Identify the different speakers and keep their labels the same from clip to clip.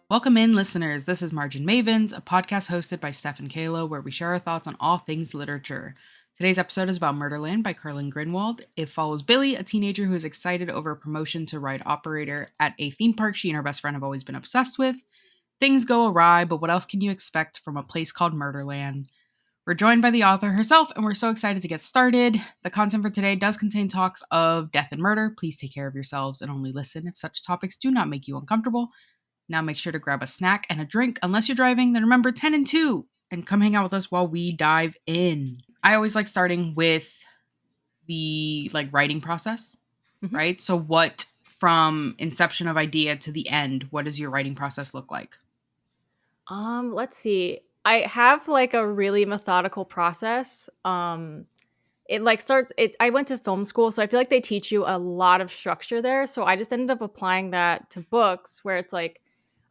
Speaker 1: Welcome in, listeners. This is Margin Mavens, a podcast hosted by Steph and Kayla, where we share our thoughts on all things literature. Today's episode is about Murderland by Carlyn Greenwald. It follows Billie, a teenager who is excited over a promotion to ride operator at a theme park she and her best friend have always been obsessed with. Things go awry, but what else can you expect from a place called Murderland? We're joined by the author herself, and we're so excited to get started. The content for today does contain talks of death and murder. Please take care of yourselves and only listen if such topics do not make you uncomfortable. Now make sure to grab a snack and a drink. Unless you're driving, then remember 10 and 2 and come hang out with us while we dive in. I always like starting with the writing process, right? So what from inception of idea to the end, what does your writing process look like?
Speaker 2: Let's see. I have a really methodical process. I went to film school, so I feel like they teach you a lot of structure there. So I just ended up applying that to books where it's like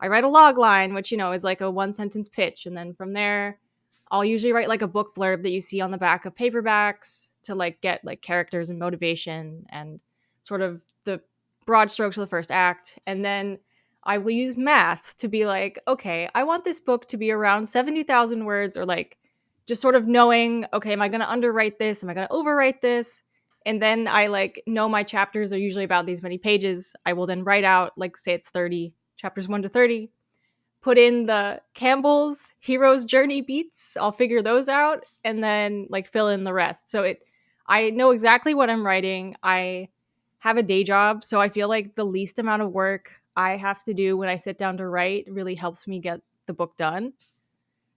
Speaker 2: I write a log line, which is like a one sentence pitch, and then from there I'll usually write like a book blurb that you see on the back of paperbacks to get like characters and motivation and sort of the broad strokes of the first act. And then I will use math to be like, okay, I want this book to be around 70,000 words, or like just sort of knowing, okay, am I going to underwrite this? Am I going to overwrite this? And then I know my chapters are usually about these many pages. I will then write out, like, say it's 30, chapters 1 to 30, put in the Campbell's hero's journey beats. I'll figure those out and then fill in the rest. I know exactly what I'm writing. I have a day job, so I feel like the least amount of work I have to do when I sit down to write really helps me get the book done.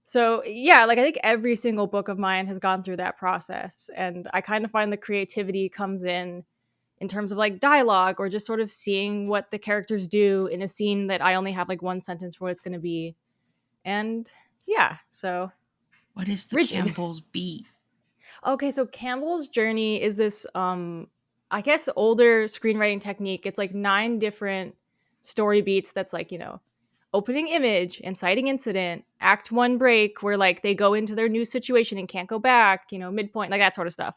Speaker 2: So yeah, I think every single book of mine has gone through that process, and I kind of find the creativity comes in terms of dialogue, or just sort of seeing what the characters do in a scene that I only have one sentence for what it's going to be. And yeah, so
Speaker 1: What is the
Speaker 2: rigid.
Speaker 1: Campbell's beat?
Speaker 2: Okay, so Campbell's journey is this I guess older screenwriting technique. It's like 9 different story beats that's opening image, inciting incident, act 1 break where they go into their new situation and can't go back, midpoint, like that sort of stuff.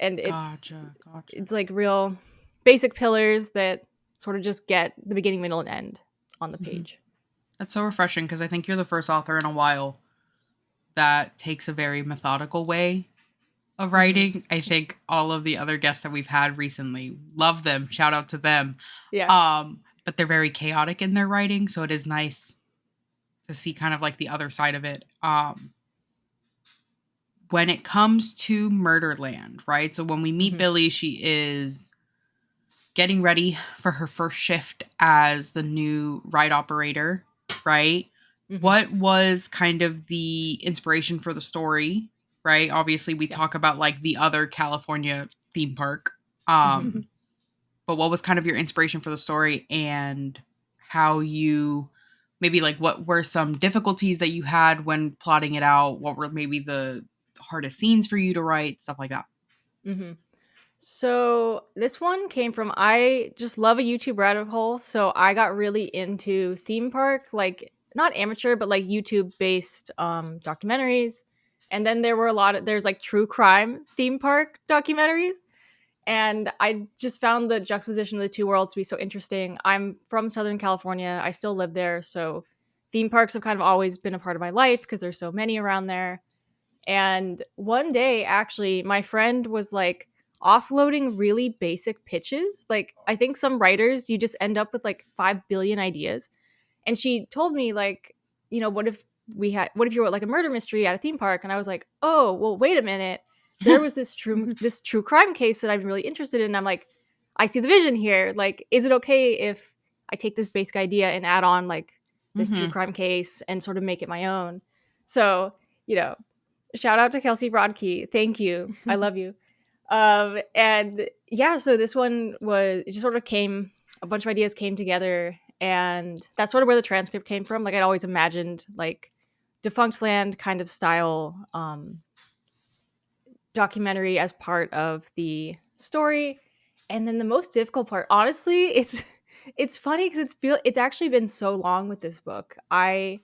Speaker 2: And
Speaker 1: Gotcha.
Speaker 2: it's like real basic pillars that sort of just get the beginning, middle, and end on the
Speaker 1: Mhm.
Speaker 2: page.
Speaker 1: That's so refreshing because I think you're the first author in a while that takes a very methodical way of
Speaker 2: Mm-hmm.
Speaker 1: writing. I think all of the other guests that we've had recently, love them. Shout out to them.
Speaker 2: Yeah.
Speaker 1: But they're very chaotic in their writing, so it is nice to see kind of like the other side of it. When it comes to Murderland, right? So when we meet
Speaker 2: Mm-hmm.
Speaker 1: Billie, she is getting ready for her first shift as the new ride operator, right?
Speaker 2: Mm-hmm.
Speaker 1: What was kind of the inspiration for the story, right? Obviously, we
Speaker 2: Yeah.
Speaker 1: talk about like the other California theme park. Um, but what was kind of your inspiration for the story, and how you maybe like what were some difficulties that you had when plotting it out? What were maybe the hardest scenes for you to write, stuff like that?
Speaker 2: Mm-hmm. So this one came from, I just love a YouTube rabbit hole. So I got really into theme park, like not amateur, but like YouTube based documentaries. And then there's like true crime theme park documentaries. And I just found the juxtaposition of the two worlds to be so interesting. I'm from Southern California. I still live there. So theme parks have kind of always been a part of my life because there's so many around there. And one day, actually, my friend was like offloading really basic pitches. Like, I think some writers, you just end up with like 5 billion ideas. And she told me, what if you wrote like a murder mystery at a theme park? And I was like, oh, well, wait a minute. There was this true crime case that I'm really interested in. And I'm like, I see the vision here. Like, is it okay if I take this basic idea and add on like this true
Speaker 1: Mm-hmm.
Speaker 2: crime case and sort of make it my own? So, you know, shout out to Kelsey Brodkey. Thank you. I love you. And yeah, so this one was, it just sort of came, a bunch of ideas came together, and that's sort of where the transcript came from. Like, I'd always imagined like Defunct Land kind of style documentary as part of the story. And then the most difficult part, honestly, it's funny because it's actually been so long with this book. I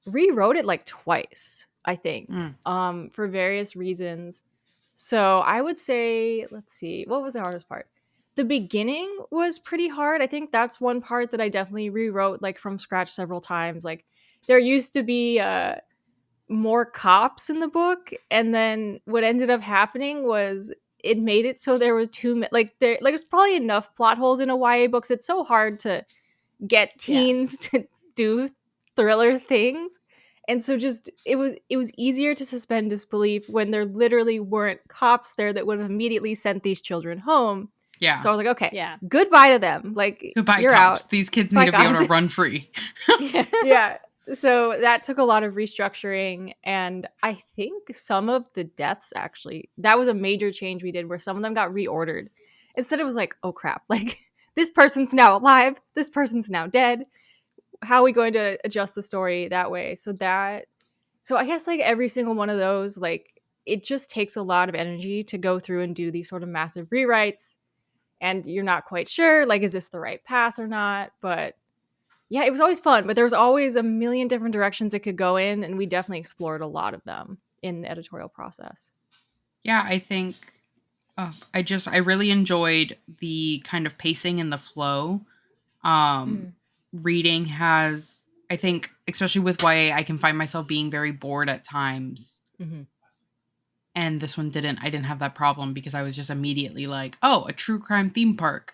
Speaker 2: rewrote it like twice, I think,
Speaker 1: Mm.
Speaker 2: for various reasons. So I would say, let's see, what was the hardest part? The beginning was pretty hard. I think that's one part that I definitely rewrote like from scratch several times. Like there used to be more cops in the book, and then what ended up happening was it made it so there were like there's probably enough plot holes in a YA books. It's so hard to get
Speaker 3: Yeah.
Speaker 2: teens to do thriller things. And so just it was easier to suspend disbelief when there literally weren't cops there that would have immediately sent these children home.
Speaker 1: Yeah.
Speaker 2: So I was like, okay,
Speaker 3: Yeah.
Speaker 2: goodbye to them. Like
Speaker 1: Goodbye,
Speaker 2: you're
Speaker 1: cops.
Speaker 2: out.
Speaker 1: These kids need
Speaker 2: Bye
Speaker 1: to be able to
Speaker 2: guys.
Speaker 1: run free.
Speaker 2: Yeah. So that took a lot of restructuring, and I think some of the deaths actually that was a major change we did where some of them got reordered. Instead it was like, oh crap, like this person's now alive, this person's now dead. How are we going to adjust the story that way? So I guess like every single one of those, like it just takes a lot of energy to go through and do these sort of massive rewrites, and you're not quite sure like is this the right path or not. But yeah, it was always fun, but there was always a million different directions it could go in, and we definitely explored a lot of them in the editorial process.
Speaker 1: Yeah, I think I really enjoyed the kind of pacing and the flow. Um,
Speaker 3: Mhm.
Speaker 1: Reading has, I think, especially with YA, I can find myself being very bored at times.
Speaker 2: Mm-hmm.
Speaker 1: And this one didn't. I didn't have that problem because I was just immediately like, oh, a true crime theme park.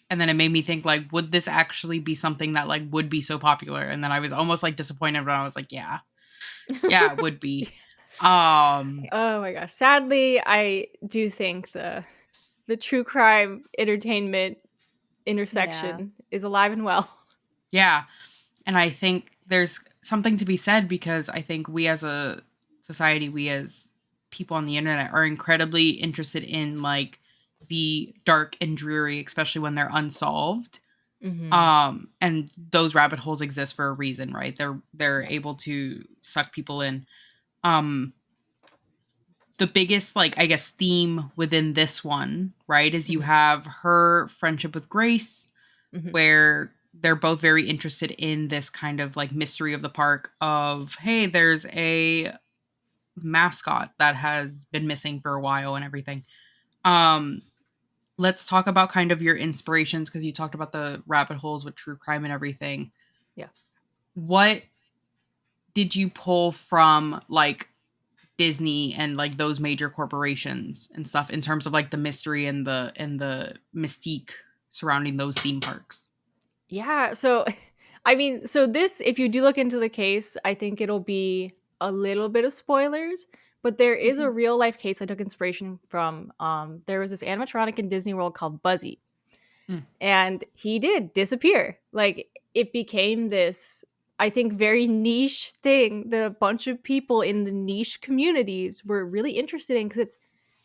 Speaker 1: And then it made me think like, would this actually be something that like would be so popular? And then I was almost like disappointed when I was like, yeah, it would be. Um,
Speaker 2: Oh my gosh. Sadly, I do think the true crime entertainment
Speaker 3: Yeah.
Speaker 2: intersection is alive and well.
Speaker 1: yeah. And I think there's something to be said because I think we as a society, we as people on the internet are incredibly interested in like the dark and dreary, especially when they're unsolved.
Speaker 2: Mm-hmm.
Speaker 1: And those rabbit holes exist for a reason, right? They're
Speaker 3: Yeah.
Speaker 1: able to suck people in. Um the biggest like I guess theme within this one, right, is you
Speaker 2: Mm-hmm.
Speaker 1: have her friendship with Grace,
Speaker 2: Mm-hmm.
Speaker 1: where they're both very interested in this kind of like mystery of the park of, hey, there's a mascot that has been missing for a while and everything. Um, let's talk about kind of your inspirations because you talked about the rabbit holes with true crime and everything.
Speaker 2: Yeah.
Speaker 1: What did you pull from like Disney and like those major corporations and stuff in terms of like the mystery and the mystique surrounding those theme parks?
Speaker 2: Yeah. So, I mean, so this, if you do look into the case, I think it'll be a little bit of spoilers, but there is a
Speaker 1: Mhm.
Speaker 2: real life case I took inspiration from. There was this animatronic in Disney World called Buzzy,
Speaker 1: Mm.
Speaker 2: and he did disappear. Like, it became this, I think, very niche thing that a bunch of people in the niche communities were really interested in because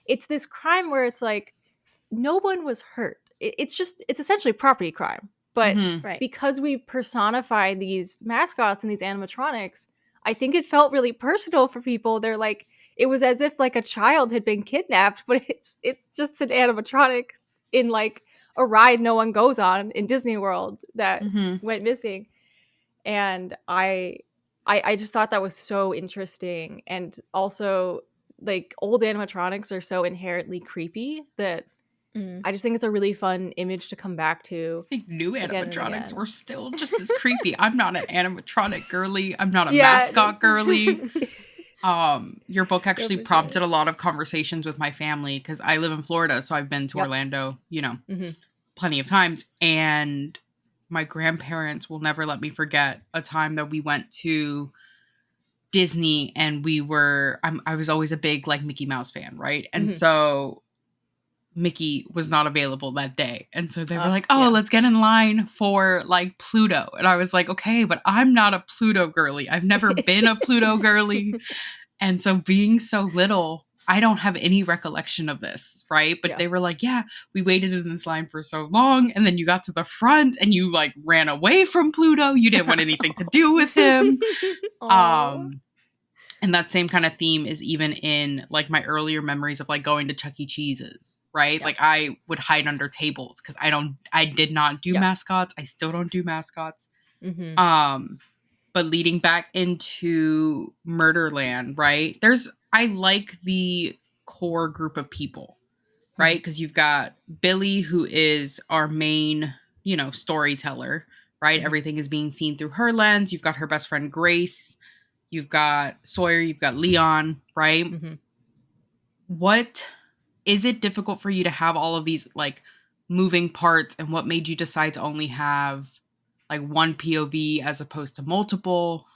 Speaker 2: it's this crime where it's like no one was hurt. It's essentially property crime. But
Speaker 1: Mhm.
Speaker 3: Right.
Speaker 2: because we personify these mascots and these animatronics, I think it felt really personal for people. They're like it was as if like a child had been kidnapped, but it's just an animatronic in like a ride no one goes on in Disney World that
Speaker 1: Mhm.
Speaker 2: went missing. And I just thought that was so interesting. And also like old animatronics are so inherently creepy that
Speaker 3: Mm.
Speaker 2: I just think it's a really fun image to come back
Speaker 1: I
Speaker 2: to
Speaker 1: think new
Speaker 2: again and
Speaker 1: animatronics were
Speaker 2: again.
Speaker 1: still just as creepy. I'm not an animatronic girly. I'm not a
Speaker 2: Yeah.
Speaker 1: mascot girly. Your book
Speaker 2: No,
Speaker 1: actually
Speaker 2: for sure.
Speaker 1: prompted a lot of conversations with my family because I live in Florida, so I've been to
Speaker 2: Yep.
Speaker 1: Orlando,
Speaker 2: Hmm.
Speaker 1: plenty of times. And my grandparents will never let me forget a time that we went to Disney and I was always a big like Mickey Mouse fan, right? And
Speaker 2: Hmm.
Speaker 1: so Mickey was not available that day. And so they were like, "Oh,
Speaker 2: Yeah.
Speaker 1: let's get in line for like Pluto." And I was like, "Okay, but I'm not a Pluto girly. I've never been a Pluto girly." And so being so little, I don't have any recollection of this, right? But
Speaker 2: Yeah.
Speaker 1: they were like, "Yeah, we waited in this line for so long and then you got to the front and you like ran away from Pluto. You didn't want anything to do with him."
Speaker 2: Oh.
Speaker 1: Um and that same kind of theme is even in like my earlier memories of like going to Chuck E. Cheese's, right?
Speaker 2: Yep.
Speaker 1: Like I would hide under tables because I did not do
Speaker 2: Yep.
Speaker 1: mascots. I still don't do mascots.
Speaker 2: Hmm.
Speaker 1: Um, but leading back into Murderland, right? I like the core group of people. right? Because you've got Billie, who is our main, storyteller, right? Everything is being seen through her lens. You've got her best friend Grace. You've got Sawyer. You've got Leon, right? What is it difficult for you to have all of these like moving parts, and what made you decide to only have like one POV as opposed to multiple?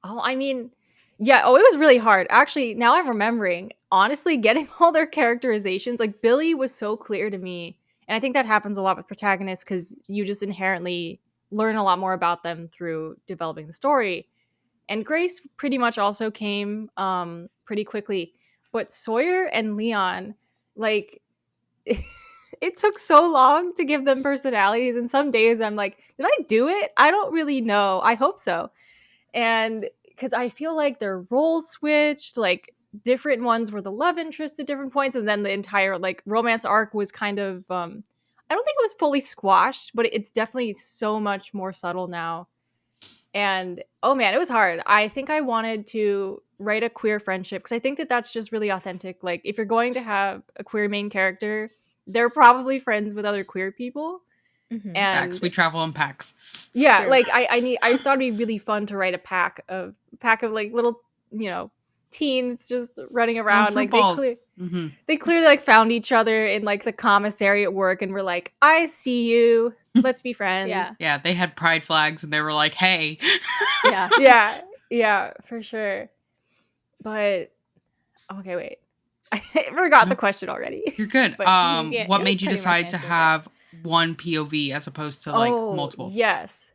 Speaker 2: Oh, I mean, yeah. Oh, it was really hard. Actually, now I'm remembering. Honestly, getting all their characterizations, like Billie was so clear to me. And I think that happens a lot with protagonists because you just inherently learn a lot more about them through developing the story. And Grace pretty much also came pretty quickly. But Sawyer and Leon, like, it took so long to give them personalities. And some days I'm like, did I do it? I don't really know. I hope so. And because I feel like their roles switched, like different ones were the love interest at different points, and then the entire like romance arc was kind of I don't think it was fully squashed, but it's definitely so much more subtle now. And oh man, it was hard. I think I wanted to write a queer friendship because I think that that's just really authentic. Like if you're going to have a queer main character, they're probably friends with other queer people.
Speaker 1: Packs.
Speaker 2: And
Speaker 1: We travel in packs.
Speaker 2: yeah, like I thought it'd be really fun to write a pack of like little, teens just running around. Like
Speaker 1: Balls.
Speaker 2: they clearly like found each other in like the commissary at work and were like, I see you. Let's be friends.
Speaker 1: Yeah, they had pride flags and they were like, hey.
Speaker 2: Yeah, for sure. But okay, wait. I forgot the question already.
Speaker 1: You're good.
Speaker 2: But
Speaker 1: what made you decide to have one POV as opposed to like multiple?
Speaker 2: Yes.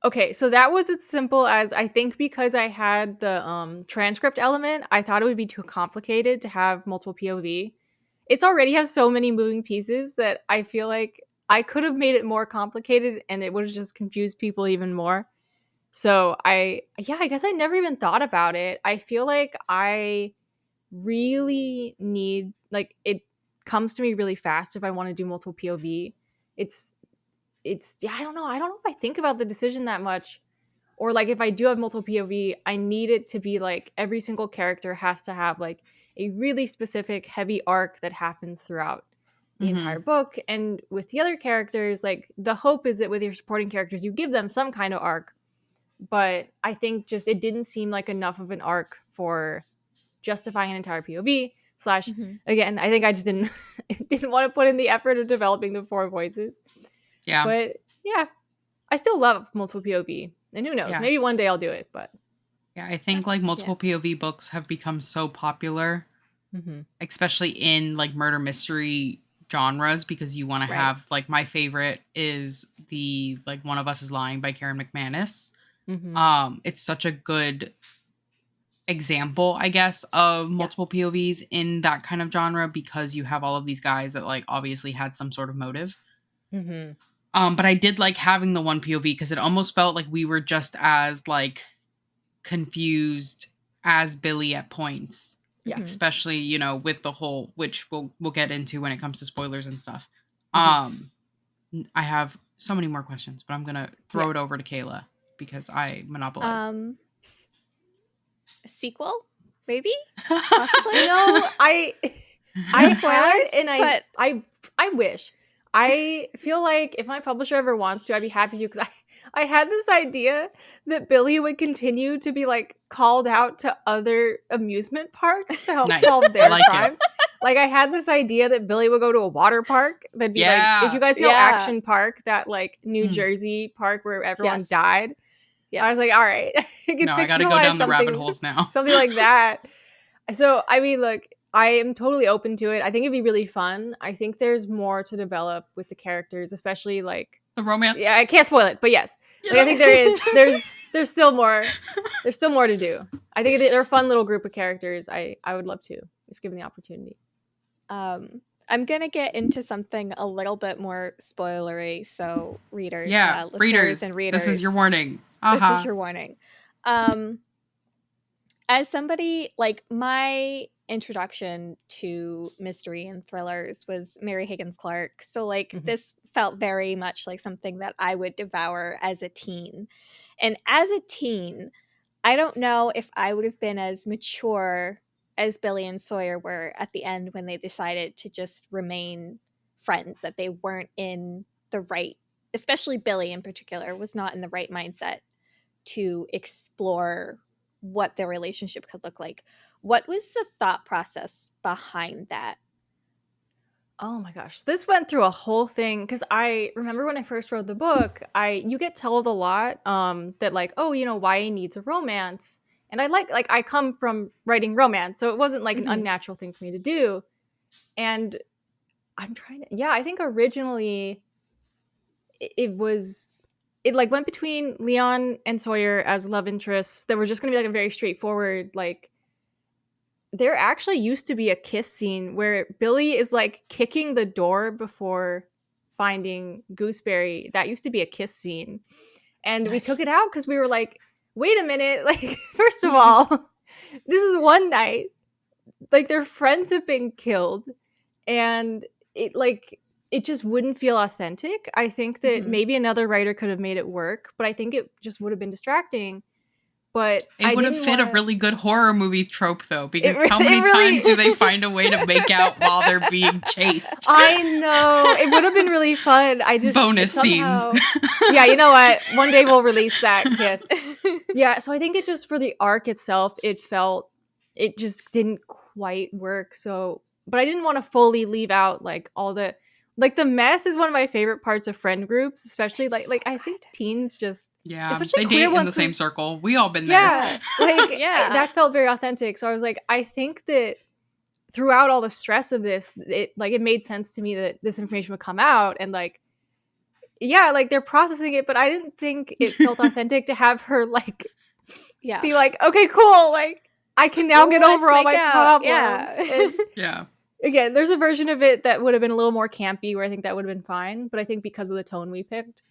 Speaker 2: Okay, so that was as simple as I think because I had the transcript element, I thought it would be too complicated to have multiple POV. It's already has so many moving pieces that I feel like I could have made it more complicated and it would have just confused people even more. So I guess I never even thought about it. I feel like I really need like it comes to me really fast if I want to do multiple POV. It's yeah, I don't know if I think about the decision that much, or like if I do have multiple POV, I need it to be like every single character has to have like a really specific heavy arc that happens throughout the entire book. And with the other characters, like the hope is that with your supporting characters you give them some kind of arc, but I think just it didn't seem like enough of an arc for justifying an entire POV slash again, I think I just didn't want to put in the effort of developing the four voices.
Speaker 1: Yeah.
Speaker 2: But yeah, I still love multiple POV. And who knows? Maybe one day I'll do it, but
Speaker 1: yeah, I think like multiple POV books have become so popular, especially in like murder mystery genres, because you want to have like my favorite is the like One of Us is Lying by Karen McManus. It's such a good example, I guess, of multiple POVs in that kind of genre because you have all of these guys that like obviously had some sort of motive. But I did like having the one POV because it almost felt like we were just as like confused as Billie at points. Yeah. Especially, with the whole, which we'll get into when it comes to spoilers and stuff. I have so many more questions, but I'm gonna throw it over to Kayla because I monopolize.
Speaker 4: A sequel, maybe, possibly.
Speaker 2: I
Speaker 4: spoilers,
Speaker 2: and I wish. I feel like if my publisher ever wants to, I'd be happy to, because I had this idea that Billie would continue to be like called out to other amusement parks to help solve their crimes. Like I had this idea that Billie would go to a water park that'd be like, if you guys know Action Park, that like New Jersey park where everyone died. Yes. I was like, all right,
Speaker 1: I gotta go down the rabbit holes now.
Speaker 2: Something like that. So, I mean, look, I am totally open to it. I think it'd be really fun. I think there's more to develop with the characters, especially like
Speaker 1: the romance.
Speaker 2: Yeah, I can't spoil it, but yes, like, I think there's still more. There's still more to do. I think they're a fun little group of characters. I would love to if given the opportunity.
Speaker 4: I'm gonna get into something a little bit more spoilery, so readers,
Speaker 1: readers,
Speaker 4: and readers,
Speaker 1: this is your warning.
Speaker 4: This is your warning. As somebody, like, my introduction to mystery and thrillers was Mary Higgins Clark, so like this felt very much like something that I would devour as a teen. And as a teen, I don't know if I would have been as mature as Billie and Sawyer were at the end when they decided to just remain friends, that they weren't in the right, especially Billie in particular, was not in the right mindset to explore what their relationship could look like. What was the thought process behind that?
Speaker 2: Oh my gosh, this went through a whole thing because I remember when I first wrote the book, you get told a lot that like, oh, you know, YA needs a romance, and I like I come from writing romance, so it wasn't like an unnatural thing for me to do, and I'm trying to, yeah, I think originally it like went between Leon and Sawyer as love interests that were just gonna be like a very straightforward like. There actually used to be a kiss scene where Billie is like kicking the door before finding Gooseberry. That used to be a kiss scene. And we took it out because we were like, wait a minute. Like, first of all, this is one night. Like, their friends have been killed. And it just wouldn't feel authentic. I think that maybe another writer could have made it work, but I think it just would have been distracting. But
Speaker 1: it would have fit a really good horror movie trope, though, because how many times do they find a way to make out while they're being chased?
Speaker 2: I know. It would have been really fun. I just
Speaker 1: bonus
Speaker 2: somehow,
Speaker 1: scenes.
Speaker 2: Yeah, you know what? One day we'll release that kiss. Yeah, so I think it just for the arc itself, it just didn't quite work. So, but I didn't want to fully leave out like all the the mess is one of my favorite parts of friend groups, especially I think teens just
Speaker 1: they date in the same circle. We all been there.
Speaker 2: Yeah, that felt very authentic. So I was like, I think that throughout all the stress of this, it made sense to me that this information would come out and they're processing it, but I didn't think it felt authentic to have her be like, okay, cool, like I can now get over all my problems.
Speaker 1: Yeah.
Speaker 2: Again, there's a version of it that would have been a little more campy where I think that would have been fine, but I think because of the tone we picked,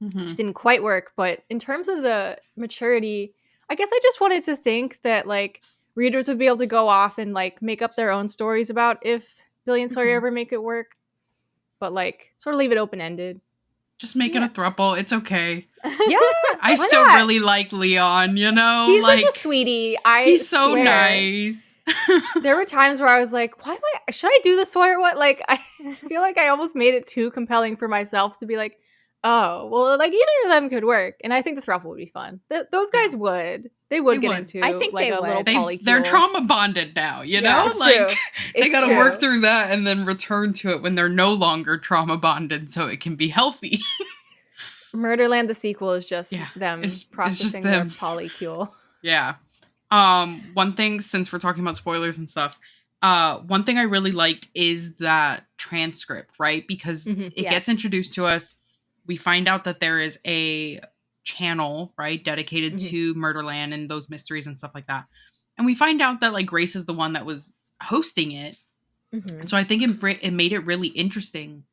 Speaker 2: it just didn't quite work. But in terms of the maturity, I guess I just wanted to think that readers would be able to go off and make up their own stories about if Billie and Sawyer ever make it work, but sort of leave it open-ended.
Speaker 1: Just make it a throuple. It's okay.
Speaker 2: Yeah,
Speaker 1: I still really like Leon, you know?
Speaker 2: He's such a sweetie.
Speaker 1: He's so nice.
Speaker 2: There were times where I was like, should I do the Sawyer one? I feel like I almost made it too compelling for myself to be like, oh, well, either of them could work. And I think the throuple would be fun. Those guys would. They would get into
Speaker 4: I think they
Speaker 2: a
Speaker 4: would.
Speaker 2: little polycule.
Speaker 1: They're trauma bonded now, you know? They got to work through that and then return to it when they're no longer trauma bonded so it can be healthy.
Speaker 2: Murderland, the sequel, is just them processing their polycule.
Speaker 1: Yeah. One thing, since we're talking about spoilers and stuff, one thing I really like is that transcript, right? Because it gets introduced to us. We find out that there is a channel, right, dedicated to Murderland and those mysteries and stuff like that. And we find out that Grace is the one that was hosting it. So I think it made it really interesting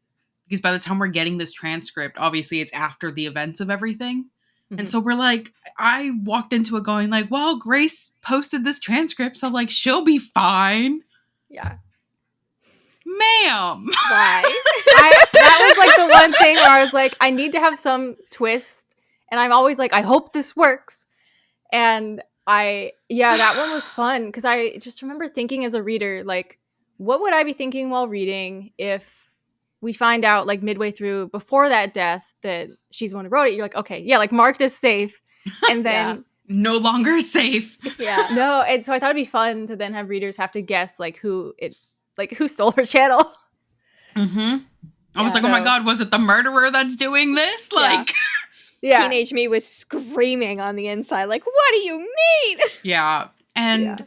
Speaker 1: because by the time we're getting this transcript, obviously it's after the events of everything. And so we're I walked into it going well, Grace posted this transcript, so she'll be fine.
Speaker 2: Yeah.
Speaker 1: Ma'am.
Speaker 2: Why? That was the one thing where I was I need to have some twist. And I'm always I hope this works. And that one was fun because I just remember thinking as a reader, what would I be thinking while reading if we find out midway through before that death that she's the one who wrote it. You're okay, yeah, marked as safe. And then
Speaker 1: no longer safe.
Speaker 2: Yeah. No, and so I thought it'd be fun to then have readers have to guess who stole her channel.
Speaker 1: I was oh my God, was it the murderer that's doing this?
Speaker 4: Teenage me was screaming on the inside, what do you mean?
Speaker 1: Yeah. And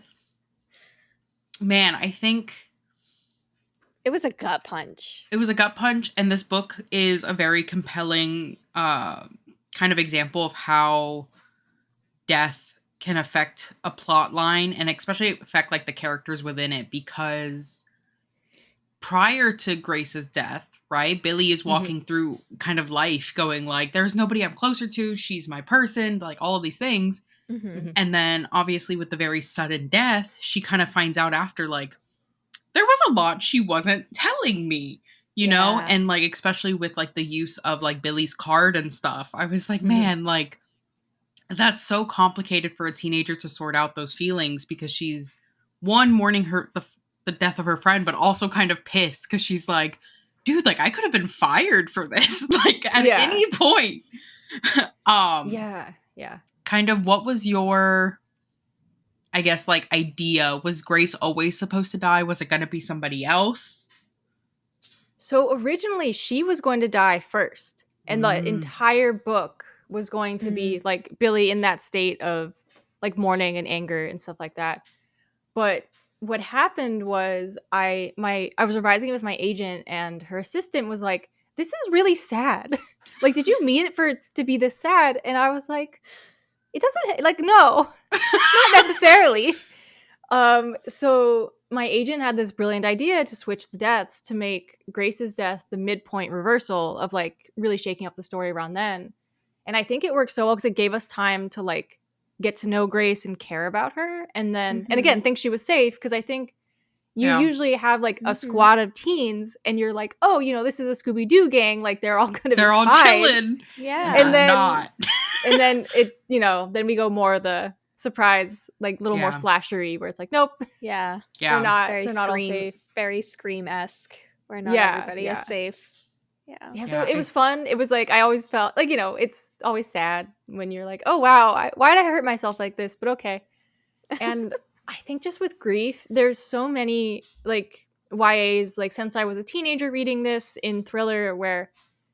Speaker 1: man, I think
Speaker 4: it was a gut punch.
Speaker 1: It was a gut punch, and this book is a very compelling kind of example of how death can affect a plot line, and especially affect the characters within it, because prior to Grace's death, right, Billie is walking through kind of life going there's nobody I'm closer to, she's my person, all of these things. And then obviously with the very sudden death, she kind of finds out after there was a lot she wasn't telling me, you know? And especially with the use of Billie's card and stuff, I was man, that's so complicated for a teenager to sort out those feelings because she's one, mourning the death of her friend, but also kind of pissed because she's like, dude, like I could have been fired for this, like at any point.
Speaker 2: Yeah.
Speaker 1: Kind of what was your, I guess, like idea? Was Grace always supposed to die? Was it going to be somebody else?
Speaker 2: So originally she was going to die first, and the entire book was going to be like Billie in that state of like mourning and anger and stuff like that. But what happened was I was revising it with my agent, and her assistant was like, "This is really sad. Like, did you mean it for it to be this sad?" And I was like, "It doesn't, like, no, not necessarily." So my agent had this brilliant idea to switch the deaths to make Grace's death the midpoint reversal of like really shaking up the story around then. And I think it worked so well because it gave us time to like get to know Grace and care about her. And then, and again, think she was safe, because I think you usually have like a squad of teens and you're like, oh, you know, this is a Scooby-Doo gang. Like they're all going to be
Speaker 1: all
Speaker 2: fine.
Speaker 1: chilling.
Speaker 4: Yeah.
Speaker 2: And then,
Speaker 1: not.
Speaker 2: and then it, you know, then we go more the surprise, like little more slashery where it's like, nope.
Speaker 4: Yeah.
Speaker 2: They're not all
Speaker 4: Scream,
Speaker 2: safe.
Speaker 4: very Scream-esque, where not everybody is safe.
Speaker 2: Yeah, so it was fun. It was like, I always felt like, you know, it's always sad when you're like, oh, wow, why did I hurt myself like this? But okay. And I think just with grief, there's so many like YAs, like since I was a teenager reading this in thriller, where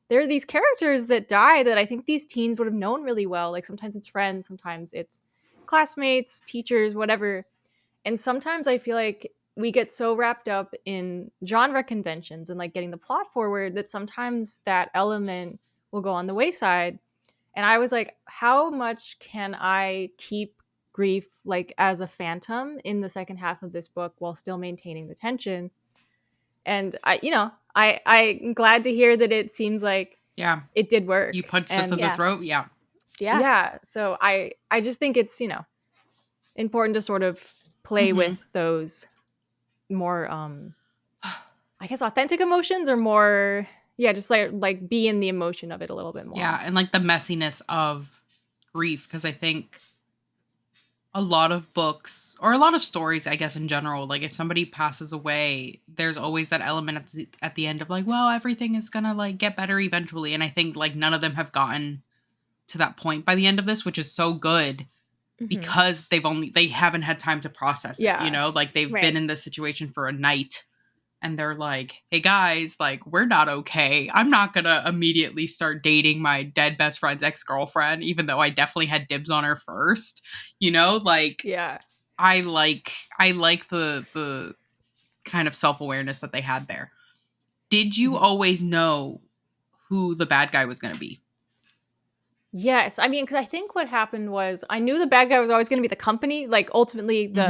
Speaker 2: there are these characters that die that I think these teens would have known really well. Like sometimes it's friends, sometimes it's classmates, teachers, whatever. And sometimes I feel like we get so wrapped up in genre conventions and like getting the plot forward that sometimes that element will go on the wayside. And I was like, how much can I keep grief like as a phantom in the second half of this book while still maintaining the tension? And I'm glad to hear that it seems like it did work.
Speaker 1: You punched us in the throat.
Speaker 2: Yeah. So I just think it's, you know, important to sort of play with those more I guess authentic emotions, or more just like be in the emotion of it a little bit more.
Speaker 1: Yeah, and like the messiness of grief, because I think a lot of books, or a lot of stories, I guess in general, like if somebody passes away, there's always that element at the end of like, well, everything is gonna like get better eventually. And I think like none of them have gotten to that point by the end of this, which is so good. Because they haven't had time to process it, you know, like they've been in this situation for a night and they're like, hey guys, like we're not okay. I'm not gonna immediately start dating my dead best friend's ex-girlfriend, even though I definitely had dibs on her first, you know, like I like the kind of self-awareness that they had there. Did you always know who the bad guy was gonna be?
Speaker 2: Yes, I mean, because I think what happened was I knew the bad guy was always going to be the company, like ultimately the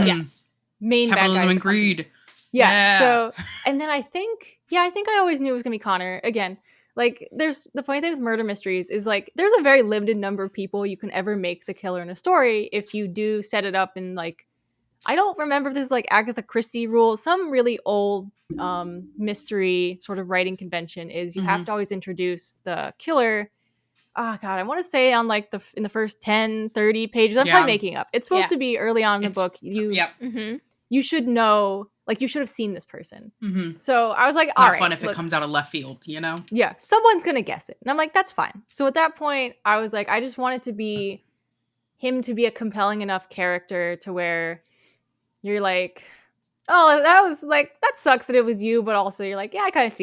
Speaker 2: main bad guy.
Speaker 1: Capitalism and greed.
Speaker 2: Yeah. So, and then I think I always knew it was going to be Connor. Again, like there's the funny thing with murder mysteries is like there's a very limited number of people you can ever make the killer in a story if you do set it up in like, I don't remember if this is like Agatha Christie rules. Some really old mystery sort of writing convention is you have to always introduce the killer. Oh God, I want to say on like in the first 10, 30 pages. I'm probably making up. It's supposed to be early on in the book. You should know, like you should have seen this person. So I was like, all right.
Speaker 1: Not fun if it comes out of left field, you know?
Speaker 2: Yeah, someone's going to guess it. And I'm like, that's fine. So at that point, I was like, I just wanted to be him to be a compelling enough character to where you're like, oh, that was like, that sucks that it was you. But also you're like, yeah, I kind of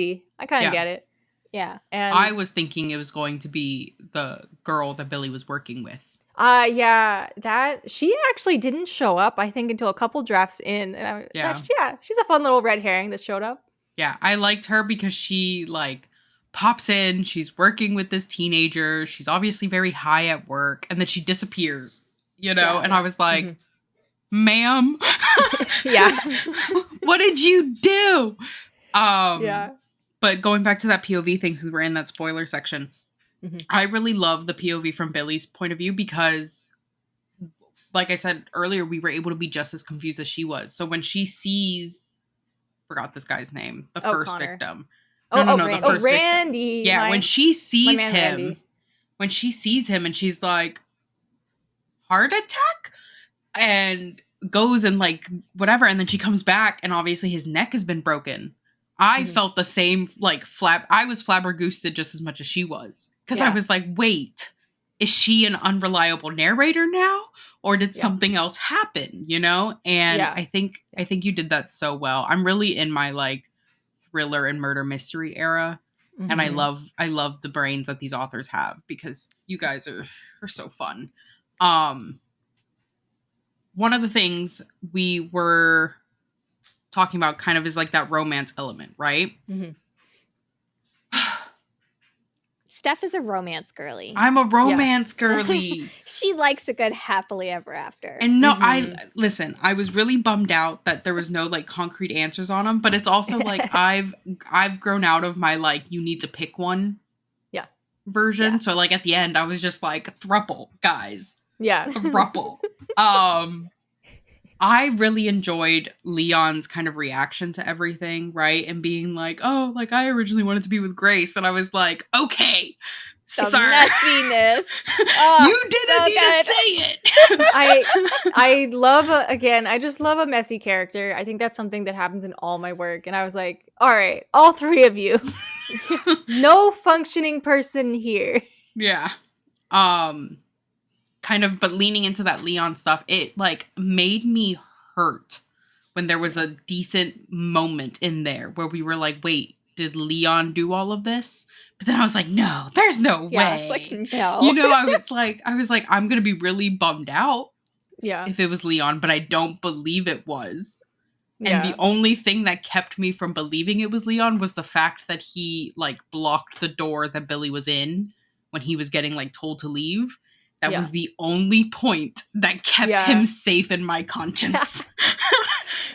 Speaker 2: get it.
Speaker 4: Yeah.
Speaker 2: And
Speaker 1: I was thinking it was going to be the girl that Billie was working with.
Speaker 2: That she actually didn't show up, I think, until a couple drafts in. And she's a fun little red herring that showed up.
Speaker 1: Yeah, I liked her because she like pops in, she's working with this teenager, she's obviously very high at work, and then she disappears, you know? I was like, ma'am, what did you do? But going back to that POV thing, since we're in that spoiler section, I really love the POV from Billie's point of view because, like I said earlier, we were able to be just as confused as she was. So when she sees, forgot this guy's name, the first
Speaker 2: Connor.
Speaker 1: victim.
Speaker 2: No,
Speaker 1: the first
Speaker 2: Randy.
Speaker 1: Victim. Yeah, when she sees him,
Speaker 2: Randy.
Speaker 1: and she's like, heart attack? And goes and like whatever, and then she comes back and obviously his neck has been broken. I felt the same, like I was flabbergasted just as much as she was, because I was like, wait, is she an unreliable narrator now, or did something else happen, you know? And I think you did that so well. I'm really in my like thriller and murder mystery era, and I love the brains that these authors have, because you guys are so fun. One of the things we were talking about kind of is like that romance element, right?
Speaker 4: Steph is a romance girly.
Speaker 1: I'm a romance girly.
Speaker 4: She likes a good happily ever after.
Speaker 1: And no, listen, I was really bummed out that there was no like concrete answers on them, but it's also like I've grown out of my like you need to pick one version. So like at the end I was just like thruple, guys.
Speaker 2: Yeah.
Speaker 1: Thruple. I really enjoyed Leon's kind of reaction to everything, right? And being like, oh, like I originally wanted to be with Grace. And I was like, okay,
Speaker 4: the
Speaker 1: sir.
Speaker 4: messiness.
Speaker 1: You didn't need to say it.
Speaker 2: I love, I just love a messy character. I think that's something that happens in all my work. And I was like, all right, all three of you. No functioning person here.
Speaker 1: Yeah. Kind of, but leaning into that Leon stuff, it like made me hurt when there was a decent moment in there where we were like, wait, did Leon do all of this? But then I was like, no, there's no way.
Speaker 4: I was like, no.
Speaker 1: You know, I was like, I'm gonna be really bummed out if it was Leon, but I don't believe it was. And the only thing that kept me from believing it was Leon was the fact that he like blocked the door that Billie was in when he was getting like told to leave. That was the only point that kept him safe in my conscience.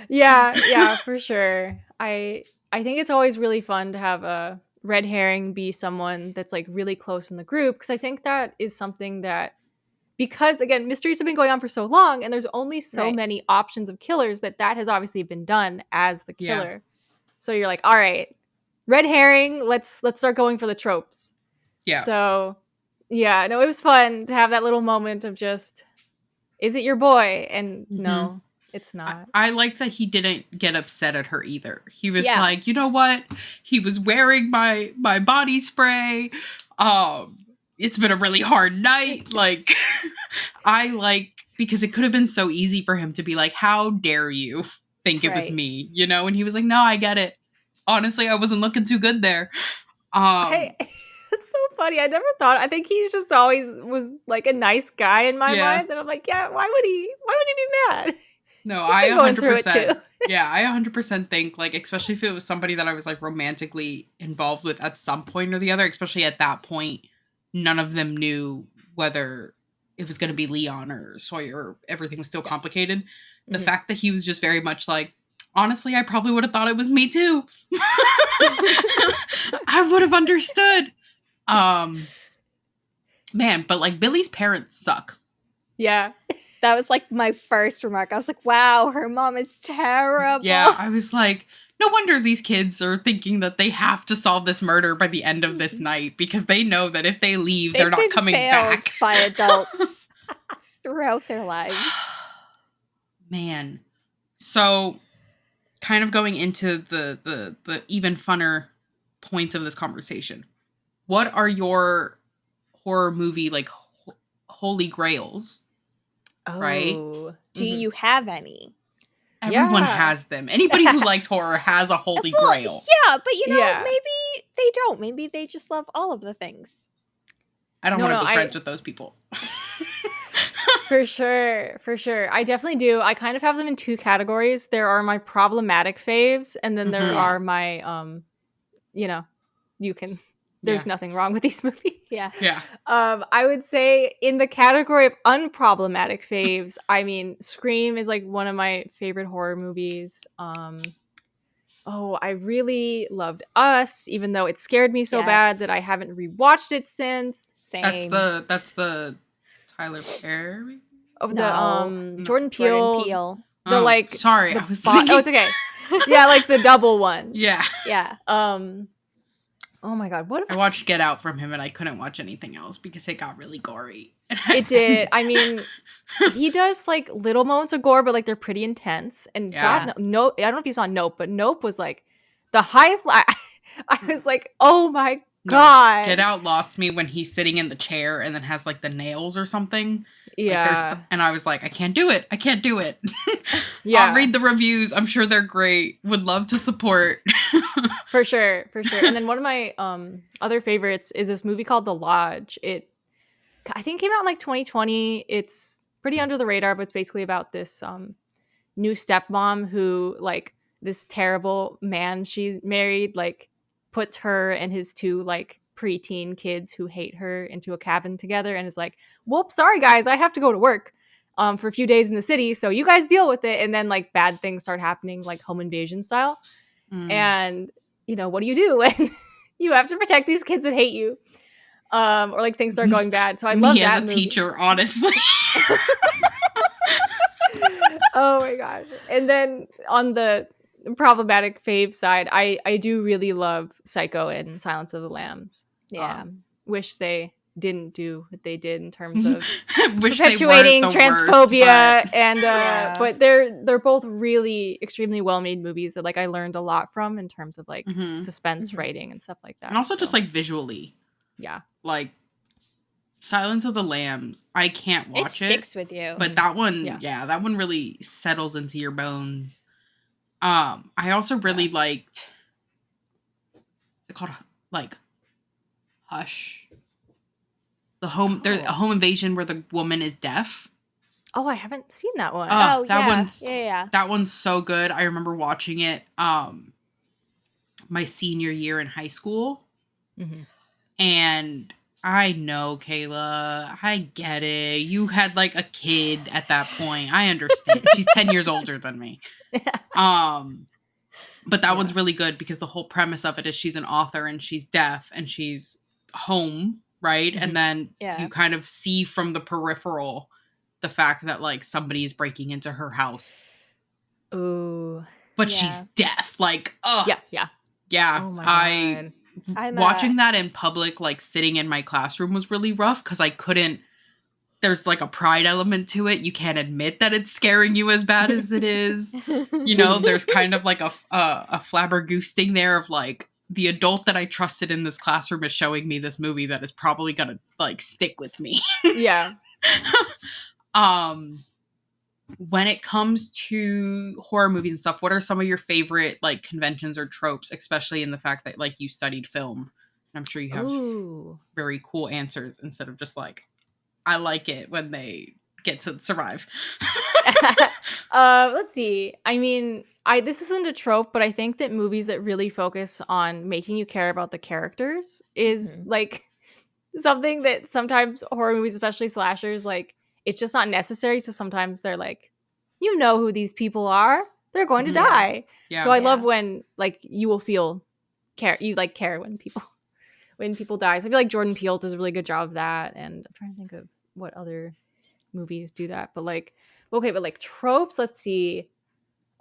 Speaker 2: Yeah, for sure. I think it's always really fun to have a red herring be someone that's like really close in the group, because I think that is something that, because again, mysteries have been going on for so long and there's only so many options of killers, that has obviously been done as the killer. So you're like, all right, red herring, let's start going for the tropes.
Speaker 1: Yeah.
Speaker 2: So yeah, no, it was fun to have that little moment of just, is it your boy? And no, it's not.
Speaker 1: I liked that he didn't get upset at her either. He was like, you know what? He was wearing my body spray. It's been a really hard night. Like, because it could have been so easy for him to be like, how dare you think it was me, you know? And he was like, no, I get it. Honestly, I wasn't looking too good there.
Speaker 2: It's so funny. I never thought. I think he just always was like a nice guy in my mind. And I'm like, yeah, why would he be mad?
Speaker 1: No, I 100%. Yeah, I 100% think like, especially if it was somebody that I was like romantically involved with at some point or the other, especially at that point, none of them knew whether it was going to be Leon or Sawyer. Everything was still complicated. The fact that he was just very much like, honestly, I probably would have thought it was me too. I would have understood. Man, but like Billie's parents suck.
Speaker 2: Yeah.
Speaker 4: That was like my first remark. I was like, wow, her mom is terrible.
Speaker 1: Yeah, I was like, no wonder these kids are thinking that they have to solve this murder by the end of this night, because they know that if they leave, they're not coming back.
Speaker 4: By adults throughout their lives.
Speaker 1: Man. So kind of going into the even funner points of this conversation. What are your horror movie like holy grails? Right?
Speaker 4: Do you have any?
Speaker 1: Everyone has them. Anybody who likes horror has a holy grail.
Speaker 4: Yeah, but you know, maybe they don't. Maybe they just love all of the things.
Speaker 1: I don't want to be friends with those people.
Speaker 2: For sure. I definitely do. I kind of have them in two categories. There are my problematic faves, and then there are my there's nothing wrong with these movies.
Speaker 4: Yeah.
Speaker 2: I would say in the category of unproblematic faves, I mean, Scream is like one of my favorite horror movies. I really loved Us, even though it scared me so bad that I haven't rewatched it since.
Speaker 4: Same.
Speaker 1: That's the Tyler Perry
Speaker 2: of the Jordan Peele.
Speaker 1: Sorry, I was thinking...
Speaker 2: Oh, it's okay. Yeah, like the double one.
Speaker 1: Yeah.
Speaker 4: Yeah.
Speaker 2: Oh my god,
Speaker 1: I watched Get Out from him and I couldn't watch anything else because it got really gory.
Speaker 2: It did. I mean, he does like little moments of gore, but like they're pretty intense. And
Speaker 1: Yeah.
Speaker 2: God, no, I don't know if you saw Nope, but Nope was like the highest. I was like, oh my god.
Speaker 1: Get Out lost me when he's sitting in the chair and then has like the nails or something.
Speaker 2: Yeah.
Speaker 1: And I was like, I can't do it. I can't do it.
Speaker 2: Yeah.
Speaker 1: I'll read the reviews. I'm sure they're great. Would love to support.
Speaker 2: For sure. And then one of my other favorites is this movie called The Lodge. I think came out in like 2020. It's pretty under the radar, but it's basically about this new stepmom who, like, this terrible man she married, like, puts her and his two like preteen kids who hate her into a cabin together and is like, whoops, sorry guys, I have to go to work for a few days in the city, so you guys deal with it. And then like bad things start happening, like home invasion style. And you know, what do you do when you have to protect these kids that hate you? Or like things start going bad. So I love that
Speaker 1: as a
Speaker 2: movie.
Speaker 1: teacher, honestly.
Speaker 2: Oh my gosh. And then on the problematic fave side, I do really love Psycho and Silence of the Lambs.
Speaker 4: Yeah.
Speaker 2: Wish they didn't do what they did in terms of
Speaker 1: Wish
Speaker 2: perpetuating
Speaker 1: they weren't the
Speaker 2: transphobia
Speaker 1: worst,
Speaker 2: and but they're both really extremely well-made movies that like I learned a lot from in terms of like suspense writing and stuff like that.
Speaker 1: And also just like visually.
Speaker 2: Yeah.
Speaker 1: Like Silence of the Lambs, I can't watch it.
Speaker 4: It sticks with you.
Speaker 1: But that one, that one really settles into your bones. I also really liked, what's it called? Like Hush. There's a home invasion where the woman is deaf.
Speaker 2: Oh, I haven't seen that one.
Speaker 1: That one's so good. I remember watching it my senior year in high school. And I know, Kayla, I get it. You had like a kid at that point. I understand. She's 10 years older than me. But that one's really good because the whole premise of it is she's an author and she's deaf and she's home, right? And then you kind of see from the peripheral the fact that like somebody is breaking into her house.
Speaker 2: Ooh.
Speaker 1: But she's deaf. Like, oh. Yeah.
Speaker 2: Oh my God.
Speaker 1: Watching that in public, like sitting in my classroom was really rough because I couldn't, there's like a pride element to it. You can't admit that it's scaring you as bad as it is. You know, there's kind of like a flabbergoosting there of like, the adult that I trusted in this classroom is showing me this movie that is probably gonna like stick with me.
Speaker 2: Yeah.
Speaker 1: When it comes to horror movies and stuff, what are some of your favorite like conventions or tropes, especially in the fact that like you studied film? I'm sure you have very cool answers instead of just like, I like it when they get to survive.
Speaker 2: Let's see. I mean, this isn't a trope, but I think that movies that really focus on making you care about the characters is like something that sometimes horror movies, especially slashers, like it's just not necessary. So sometimes they're like, you know who these people are. They're going to die. Yeah. So I love when like you will feel care. You like care when people die. So I feel like Jordan Peele does a really good job of that. And I'm trying to think of what other movies do that. But like, okay, but like tropes, let's see.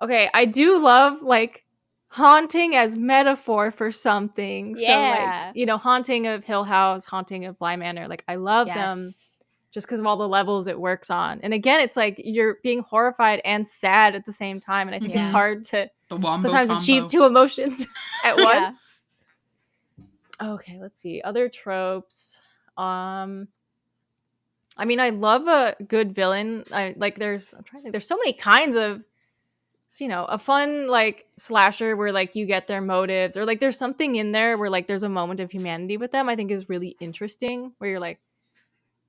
Speaker 2: Okay, I do love like haunting as metaphor for something. Yeah. So like, you know, Haunting of Hill House, Haunting of Bly Manor. Like I love them. Just because of all the levels it works on. And again, it's like you're being horrified and sad at the same time. And I think it's hard to sometimes achieve two emotions at once. Okay, let's see. Other tropes. I mean, I love a good villain. I'm trying to think. There's so many kinds of, you know, a fun like slasher where like you get their motives or like there's something in there where like there's a moment of humanity with them. I think is really interesting where you're like,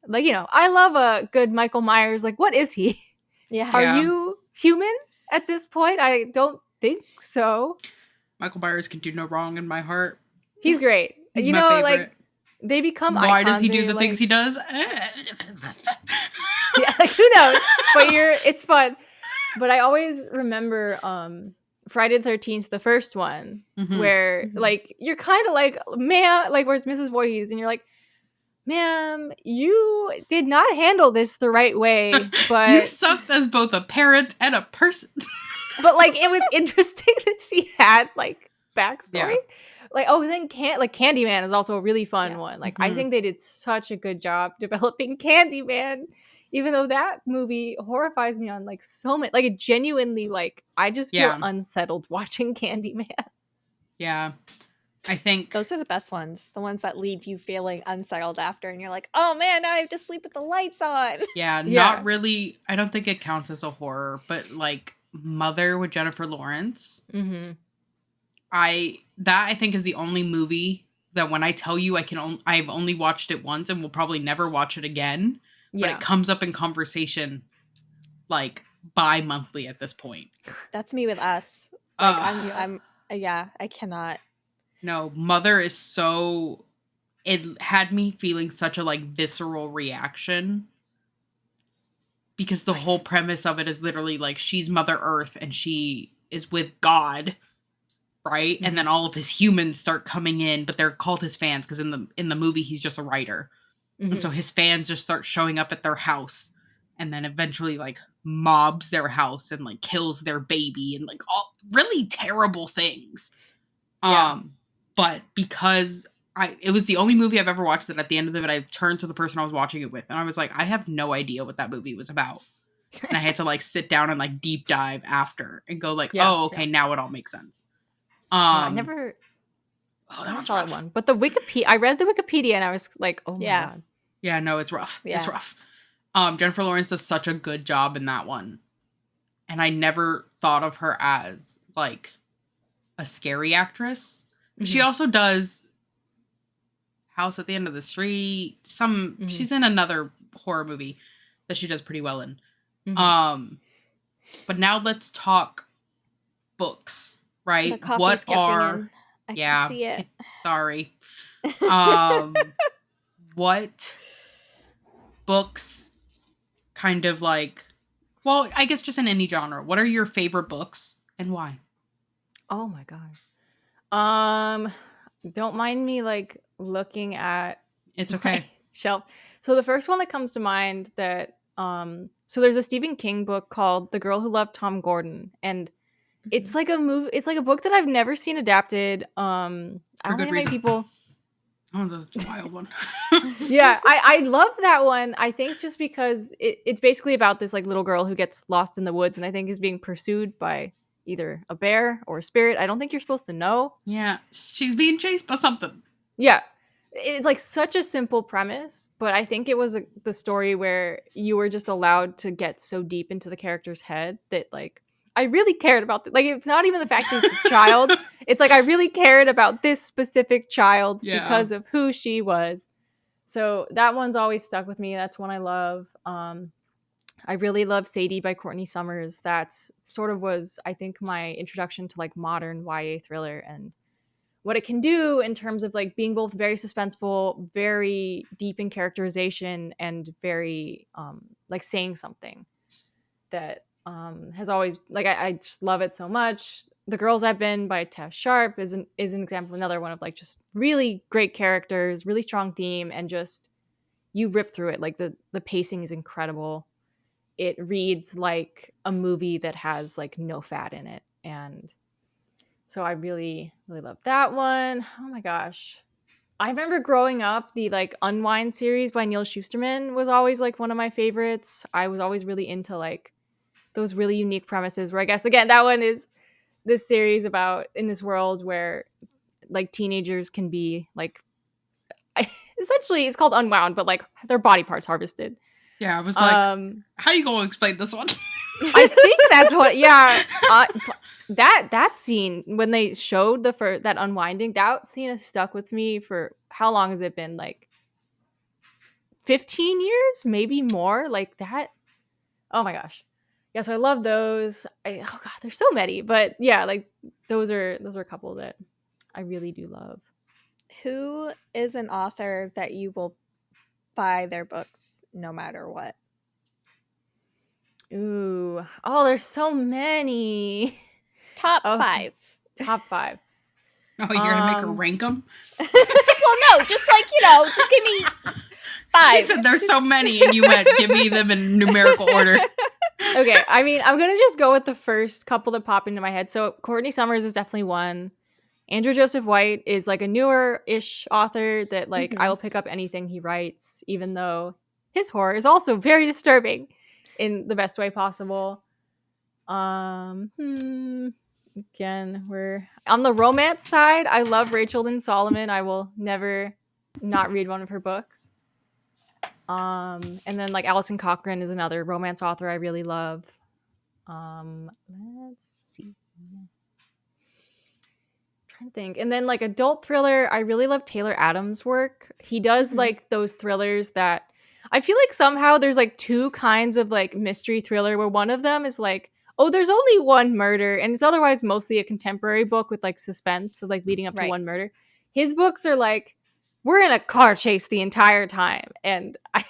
Speaker 2: you know, I love a good Michael Myers. Like, what is he? Yeah. Are you human at this point? I don't think so.
Speaker 1: Michael Myers can do no wrong in my heart.
Speaker 2: He's great.
Speaker 1: He's you know, favorite.
Speaker 2: Like they become
Speaker 1: Why
Speaker 2: icons.
Speaker 1: Does he do the things he does?
Speaker 2: Yeah, like, who knows? But it's fun. But I always remember Friday the 13th, the first one, where like you're kind of like, man, like where it's Mrs. Voorhees, and you're like, ma'am, you did not handle this the right way, but
Speaker 1: you sucked as both a parent and a person.
Speaker 2: But like it was interesting that she had like backstory.
Speaker 1: Yeah.
Speaker 2: Like, then Candyman is also a really fun one. Like, I think they did such a good job developing Candyman, even though that movie horrifies me on like so many. Like, it genuinely, like, I just feel
Speaker 1: Yeah.
Speaker 2: unsettled watching Candyman.
Speaker 1: Yeah. I think
Speaker 4: Those are the best ones. The ones that leave you feeling unsettled after, and you're like, oh man, now I have to sleep with the lights on.
Speaker 1: Yeah,
Speaker 2: Yeah.
Speaker 1: not really. I don't think it counts as a horror, but like Mother with Jennifer Lawrence.
Speaker 2: Mm-hmm.
Speaker 1: I think is the only movie that when I tell you I've only watched it once and will probably never watch it again, but it comes up in conversation like bi-monthly at this point.
Speaker 4: That's me with Us. Like I cannot.
Speaker 1: No, Mother is so, it had me feeling such a like visceral reaction because the whole premise of it is literally like she's Mother Earth and she is with God, right? And then all of his humans start coming in, but they're called his fans because in the movie he's just a writer. And so his fans just start showing up at their house and then eventually like mobs their house and like kills their baby and like all really terrible things. But because it was the only movie I've ever watched that at the end of it, I turned to the person I was watching it with and I was like, I have no idea what that movie was about. And I had to like sit down and like deep dive after and go like, now it all makes sense.
Speaker 2: I never saw that one. But I read the Wikipedia and I was like, oh my God.
Speaker 1: Yeah, no, it's rough.
Speaker 4: Yeah.
Speaker 1: It's rough. Jennifer Lawrence does such a good job in that one. And I never thought of her as like a scary actress. She also does House at the End of the Street. She's in another horror movie that she does pretty well in. But now let's talk books, right?
Speaker 4: The coffee's in. I can see it.
Speaker 1: Sorry. What books kind of like, well, I guess just in any genre, what are your favorite books and why?
Speaker 2: Oh my God. Don't mind me like looking at
Speaker 1: it's okay
Speaker 2: shelf. So the first one that comes to mind that so there's a Stephen King book called The Girl Who Loved Tom Gordon, and it's like a movie. It's like a book that I've never seen adapted. I don't think many people.
Speaker 1: Oh, that's a wild one.
Speaker 2: Yeah, I love that one. I think just because it's basically about this like little girl who gets lost in the woods and I think is being pursued by either a bear or a spirit. I don't think you're supposed to know.
Speaker 1: Yeah, she's being chased by something.
Speaker 2: Yeah. It's like such a simple premise, but I think it was the story where you were just allowed to get so deep into the character's head that like I really cared about like it's not even the fact that it's a child. It's like I really cared about this specific child because of who she was. So that one's always stuck with me. That's one I love. I really love Sadie by Courtney Summers. That's sort of was, I think, my introduction to like modern YA thriller and what it can do in terms of like being both very suspenseful, very deep in characterization, and very like saying something that has always like I just love it so much. The Girls I've Been by Tess Sharp is an example, another one of like just really great characters, really strong theme, and just you rip through it. Like the pacing is incredible. It reads like a movie that has like no fat in it, and so I really, really love that one. Oh my gosh. I remember growing up, the like Unwind series by Neil Shusterman was always like one of my favorites. I was always really into like those really unique premises where I guess, again, that one is this series about in this world where like teenagers can be like, essentially it's called Unwound, but like their body parts harvested.
Speaker 1: Yeah, I was like, how you going to explain this one?
Speaker 2: I think that's what, that scene when they showed that unwinding, that scene has stuck with me for how long has it been? Like 15 years, maybe more. Like that. Oh my gosh. Yeah, so I love those. Oh god, there's so many, but yeah, like those are a couple that I really do love.
Speaker 4: Who is an author that you will buy their books no matter what?
Speaker 2: Ooh. Oh, there's so many.
Speaker 4: Top 5.
Speaker 2: Top 5.
Speaker 1: Oh, you're going to make her rank them?
Speaker 4: Well, no, just like, just give me 5.
Speaker 1: She said there's so many, and you went, give me them in numerical order.
Speaker 2: Okay, I mean, I'm going to just go with the first couple that pop into my head. So Courtney Summers is definitely one. Andrew Joseph White is like a newer-ish author that like I will pick up anything he writes, even though his horror is also very disturbing in the best way possible. Again, we're on the romance side. I love Rachel Lynn Solomon. I will never not read one of her books. And then like Alison Cochrane is another romance author I really love. Let's see. Trying to think. And then like adult thriller, I really love Taylor Adams' work. He does like those thrillers that I feel like somehow there's like two kinds of like mystery thriller where one of them is like, oh, there's only one murder, and it's otherwise mostly a contemporary book with like suspense, so like leading up to one murder. His books are like, we're in a car chase the entire time. And I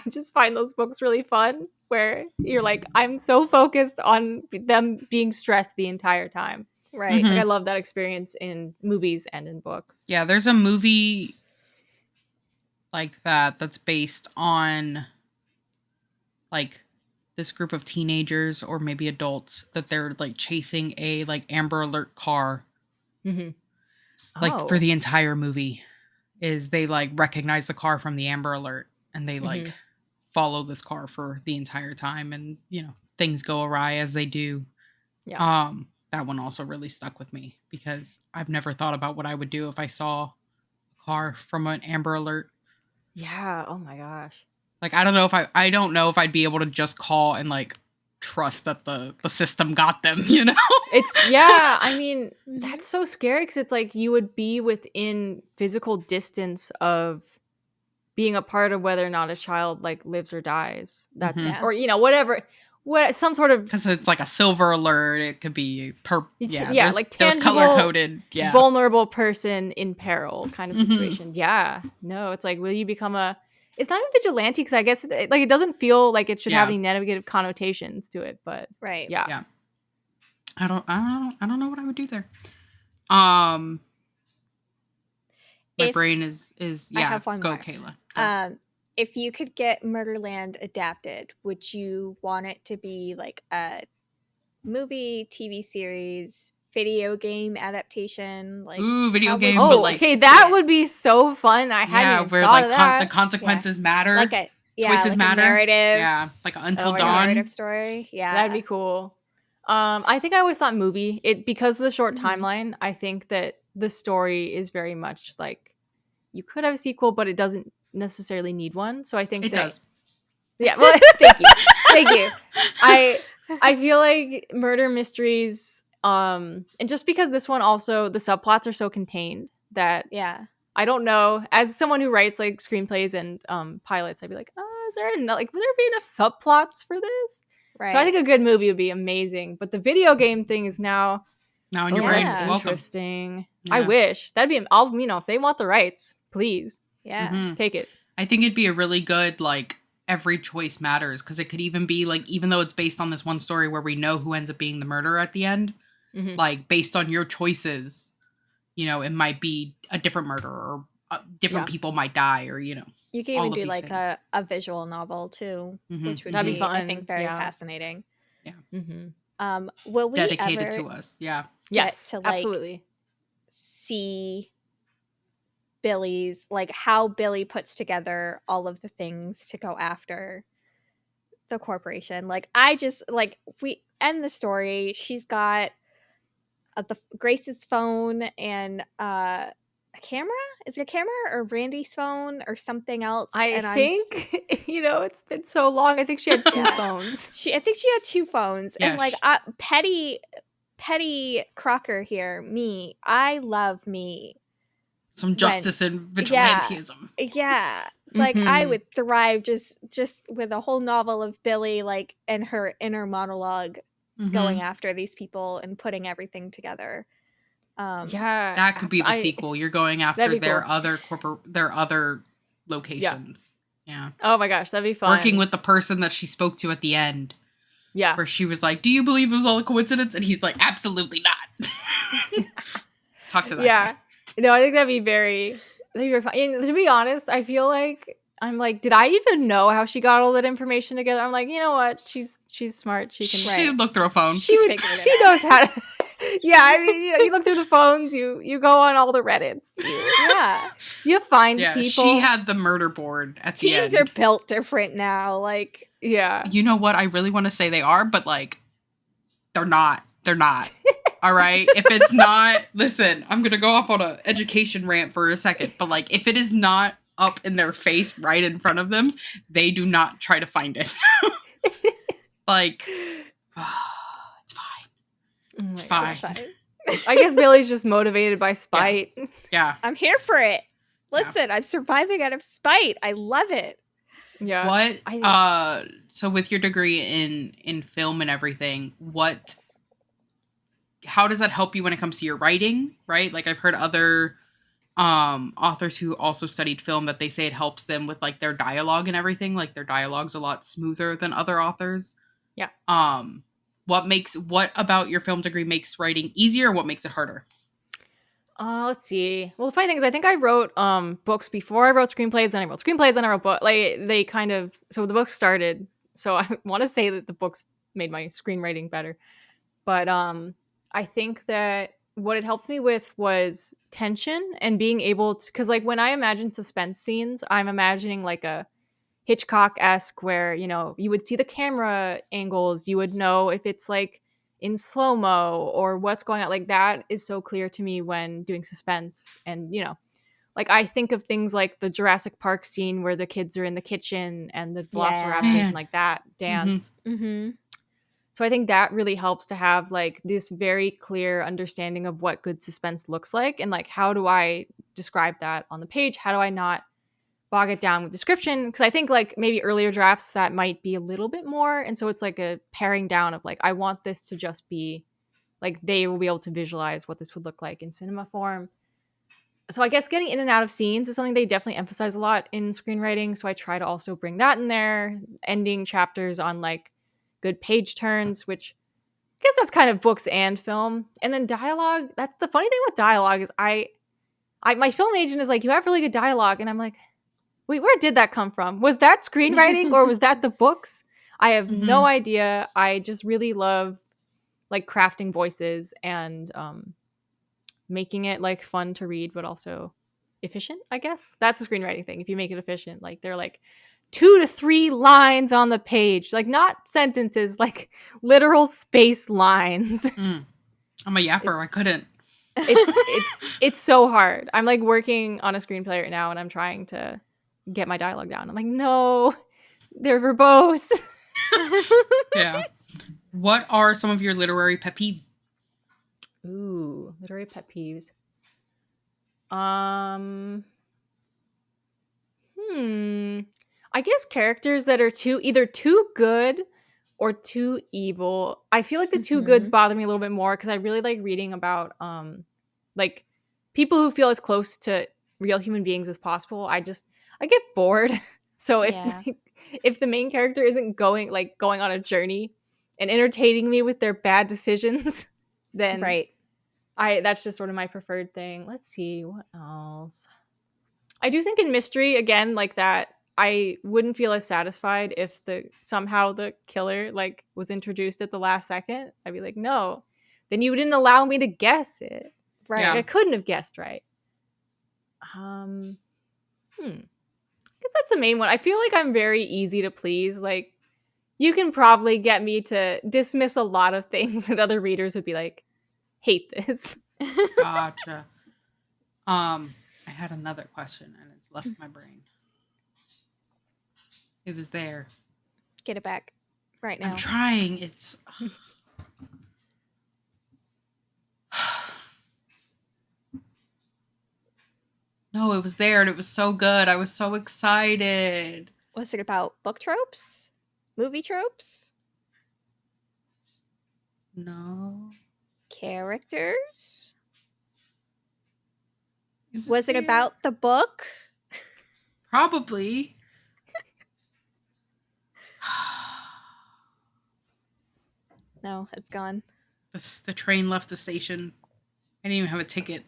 Speaker 2: just find those books really fun where you're like, I'm so focused on them being stressed the entire time.
Speaker 4: Right.
Speaker 2: Like I love that experience in movies and in books.
Speaker 1: Yeah, there's a movie like that's based on like this group of teenagers or maybe adults that they're like chasing a like Amber Alert car. Like for the entire movie is they like recognize the car from the Amber Alert and they like follow this car for the entire time, and you know, things go awry as they do.
Speaker 2: Yeah.
Speaker 1: That one also really stuck with me because I've never thought about what I would do if I saw a car from an Amber Alert.
Speaker 2: Yeah. Oh my gosh.
Speaker 1: Like, I don't know if I'd be able to just call and like trust that the system got them, you know?
Speaker 2: I mean, that's so scary because it's like you would be within physical distance of being a part of whether or not a child like lives or dies. That's or you know, whatever. Some sort of,
Speaker 1: because it's like a silver alert. It could be
Speaker 2: like tangible,
Speaker 1: color coded,
Speaker 2: vulnerable person in peril kind of situation. Yeah, no, it's like, will you become a? It's not even vigilante because I guess it doesn't feel like it should have any negative connotations to it. But yeah.
Speaker 1: I don't know what I would do there. My brain is
Speaker 4: I have one
Speaker 1: go
Speaker 4: more.
Speaker 1: Kayla. Go.
Speaker 4: If you could get Murderland adapted, would you want it to be like a movie, TV series, video game adaptation? Like,
Speaker 1: ooh, video game.
Speaker 2: Oh, like, okay, that would be so fun. I hadn't
Speaker 1: where
Speaker 2: thought
Speaker 1: like
Speaker 2: of that.
Speaker 1: the consequences matter.
Speaker 4: Like a
Speaker 1: choices
Speaker 4: like
Speaker 1: matter.
Speaker 4: A narrative.
Speaker 1: Yeah, like Until
Speaker 4: like
Speaker 1: Dawn.
Speaker 4: A narrative story. Yeah,
Speaker 2: that'd be cool. I think I always thought movie. Because of the short timeline, I think that the story is very much like you could have a sequel, but it doesn't necessarily need one. So I think
Speaker 1: it does.
Speaker 2: Yeah, well, thank you. I feel like murder mysteries, and just because this one also the subplots are so contained that I don't know. As someone who writes like screenplays and pilots, I'd be like, is there enough? Like, would there be enough subplots for this?
Speaker 4: Right.
Speaker 2: So I think a good movie would be amazing. But the video game thing is now
Speaker 1: in your brain.
Speaker 2: Interesting. Yeah. I wish that'd be. If they want the rights, please, take it.
Speaker 1: I think it'd be a really good like every choice matters, because it could even be like, even though it's based on this one story where we know who ends up being the murderer at the end, like based on your choices, you know, it might be a different murderer or different people might die, or you know,
Speaker 4: you can even do like a visual novel too, which would be fun. I think very fascinating.
Speaker 1: Yeah.
Speaker 4: Will we
Speaker 1: dedicated
Speaker 4: ever
Speaker 1: to us? Yeah.
Speaker 2: Yes,
Speaker 4: to, like,
Speaker 2: absolutely.
Speaker 4: See Billie's, like, how Billie puts together all of the things to go after the corporation. Like, we end the story. She's got Grace's phone and a camera. Is it a camera or Randy's phone or something else?
Speaker 2: I think it's been so long. I think she had two phones.
Speaker 4: I think she had two phones.
Speaker 1: Yeah,
Speaker 4: and like petty Crocker here. I love me
Speaker 1: some justice and vigilantism.
Speaker 4: Yeah. Like, I would thrive just with a whole novel of Billie, like, and her inner monologue going after these people and putting everything together.
Speaker 1: That could be the sequel. You're going after their other locations. Yeah.
Speaker 2: Oh my gosh, that'd be fun.
Speaker 1: Working with the person that she spoke to at the end.
Speaker 2: Yeah.
Speaker 1: Where she was like, "Do you believe it was all a coincidence?" And he's like, "Absolutely not." Talk to that guy.
Speaker 2: No, I think that'd be very fun. And to be honest, I feel like I'm like, did I even know how she got all that information together? I'm like, you know what? She's smart. She can.
Speaker 1: She
Speaker 4: Right.
Speaker 1: looked through a phone.
Speaker 2: She
Speaker 4: figured it out.
Speaker 2: knows how to. Yeah, I mean, you look through the phones. You go on all the Reddits.
Speaker 4: Yeah.
Speaker 2: You find
Speaker 1: Yeah,
Speaker 2: people.
Speaker 1: she had the murder board at the
Speaker 4: Teens
Speaker 1: end.
Speaker 4: are built different now. Like,
Speaker 2: Yeah.
Speaker 1: You know what? I really want to say they are, but like, they're not. They're not. All right. If it's not, listen, I'm going to go off on an education rant for a second, but like, if it is not up in their face right in front of them, they do not try to find it. Like, it's fine.
Speaker 2: Oh
Speaker 1: It's
Speaker 2: my
Speaker 1: fine.
Speaker 2: gosh. I guess Billie's just motivated by spite.
Speaker 1: Yeah.
Speaker 4: I'm here for it. Listen, I'm surviving out of spite. I love it.
Speaker 2: Yeah.
Speaker 1: What so with your degree in film and everything, how does that help you when it comes to your writing, right? Like I've heard other authors who also studied film that they say it helps them with like their dialogue and everything, like their dialogue's a lot smoother than other authors.
Speaker 2: Yeah.
Speaker 1: What about your film degree makes writing easier, or what makes it harder?
Speaker 2: Let's see. Well, the funny thing is, I think I wrote books before I wrote screenplays, and I wrote screenplays, and I wrote books. Like they kind of. So the book started. So I want to say that the books made my screenwriting better, but I think that what it helped me with was tension and being able to, because like when I imagine suspense scenes, I'm imagining like a Hitchcock-esque where, you would see the camera angles, you would know if it's like in slow-mo or what's going on. Like that is so clear to me when doing suspense. And, like I think of things like the Jurassic Park scene where the kids are in the kitchen and the velociraptors
Speaker 1: Man.
Speaker 2: and like that dance.
Speaker 4: Mm-hmm.
Speaker 2: So I think that really helps to have like this very clear understanding of what good suspense looks like, and like how do I describe that on the page? How do I not bog it down with description? Because I think like maybe earlier drafts that might be a little bit more, and so it's like a paring down of like I want this to just be like they will be able to visualize what this would look like in cinema form. So I guess getting in and out of scenes is something they definitely emphasize a lot in screenwriting. So I try to also bring that in there, ending chapters on like good page turns, which I guess that's kind of books and film. And then dialogue. That's the funny thing with dialogue is I my film agent is like, you have really good dialogue, and I'm like, wait, where did that come from? Was that screenwriting or was that the books? I have no idea. I just really love like crafting voices and making it like fun to read, but also efficient, I guess. That's a screenwriting thing. If you make it efficient, like they're like 2 to 3 lines on the page, like not sentences, like literal space lines.
Speaker 1: I'm a yapper. I couldn't.
Speaker 2: It's so hard. I'm like working on a screenplay right now and I'm trying to get my dialogue down. I'm like, no, they're verbose.
Speaker 1: Yeah. What are some of your literary pet peeves?
Speaker 2: Ooh, literary pet peeves. I guess characters that are either too good or too evil. I feel like the too goods bother me a little bit more because I really like reading about like people who feel as close to real human beings as possible. I get bored. So if the main character isn't going on a journey and entertaining me with their bad decisions, then
Speaker 4: Right.
Speaker 2: that's just sort of my preferred thing. Let's see what else. I do think in mystery, again, like that, I wouldn't feel as satisfied if somehow the killer like was introduced at the last second. I'd be like, no, then you didn't allow me to guess it.
Speaker 4: Right.
Speaker 1: Yeah.
Speaker 2: I couldn't have guessed right. I guess that's the main one. I feel like I'm very easy to please. Like, you can probably get me to dismiss a lot of things that other readers would be like, hate this.
Speaker 1: Gotcha. I had another question and it's left my brain. It was there.
Speaker 4: Get it back right now.
Speaker 1: I'm trying. It's no, it was there and it was so good. I was so excited.
Speaker 4: Was it about book tropes? Movie tropes?
Speaker 1: No.
Speaker 4: Characters?
Speaker 1: Was
Speaker 4: it
Speaker 1: there.
Speaker 4: about the book?
Speaker 1: Probably.
Speaker 4: No, it's gone.
Speaker 1: The train left the station. I didn't even have a ticket.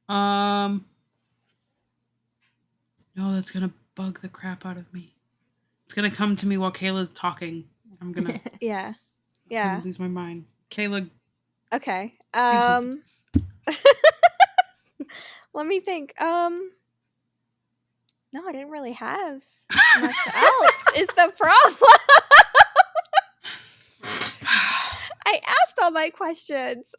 Speaker 1: No, that's gonna bug the crap out of me. It's gonna come to me while Kayla's talking. I'm gonna
Speaker 4: Yeah.
Speaker 1: I'm gonna lose my mind. Kayla,
Speaker 4: Okay.
Speaker 1: do something.
Speaker 4: Let me think. No, I didn't really have much else. Is the problem? I asked all my questions.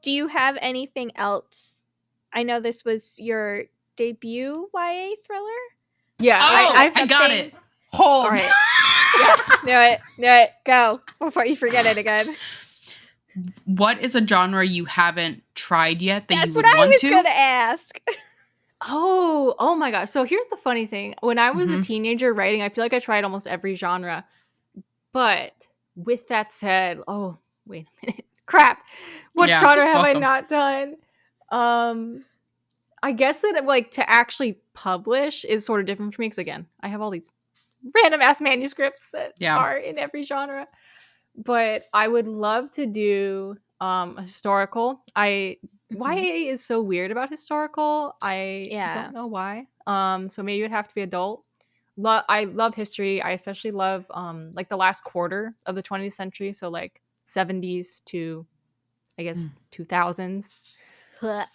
Speaker 4: Do you have anything else? I know this was your debut YA thriller.
Speaker 2: Yeah,
Speaker 1: I got it. Hold.
Speaker 2: All right.
Speaker 4: Yeah, knew it. Go before you forget it again.
Speaker 1: What is a genre you haven't tried yet that
Speaker 4: That's
Speaker 1: you would
Speaker 4: what I
Speaker 1: want
Speaker 4: was
Speaker 1: to?
Speaker 4: gonna ask.
Speaker 2: Oh my gosh. So here's the funny thing. When I was a
Speaker 1: Mhm.
Speaker 2: teenager writing, I feel like I tried almost every genre. But with that said, oh, wait a minute. Crap. What
Speaker 1: Yeah,
Speaker 2: genre have
Speaker 1: welcome.
Speaker 2: I not done? I guess that like to actually publish is sort of different for me because again, I have all these random ass manuscripts that
Speaker 1: Yeah.
Speaker 2: are in every genre. But I would love to do a historical. YA is so weird about historical. I don't know why. So maybe it would have to be adult. I love history. I especially love like the last quarter of the 20th century, so like 70s to I guess 2000s. I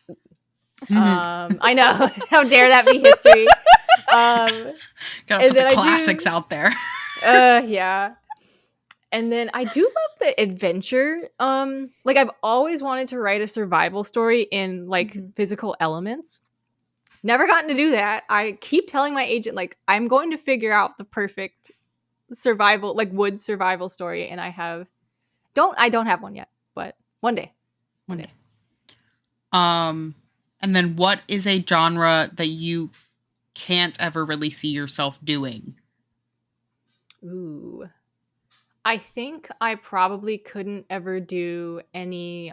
Speaker 2: know. How dare that be history?
Speaker 1: Gotta put the classics out there.
Speaker 2: Yeah. And then I do love the adventure. Like I've always wanted to write a survival story in like physical elements. Never gotten to do that. I keep telling my agent like I'm going to figure out the perfect survival, like wood survival story, and I don't have one yet, but one day.
Speaker 1: One day. And then what is a genre that you can't ever really see yourself doing?
Speaker 2: Ooh. I think I probably couldn't ever do any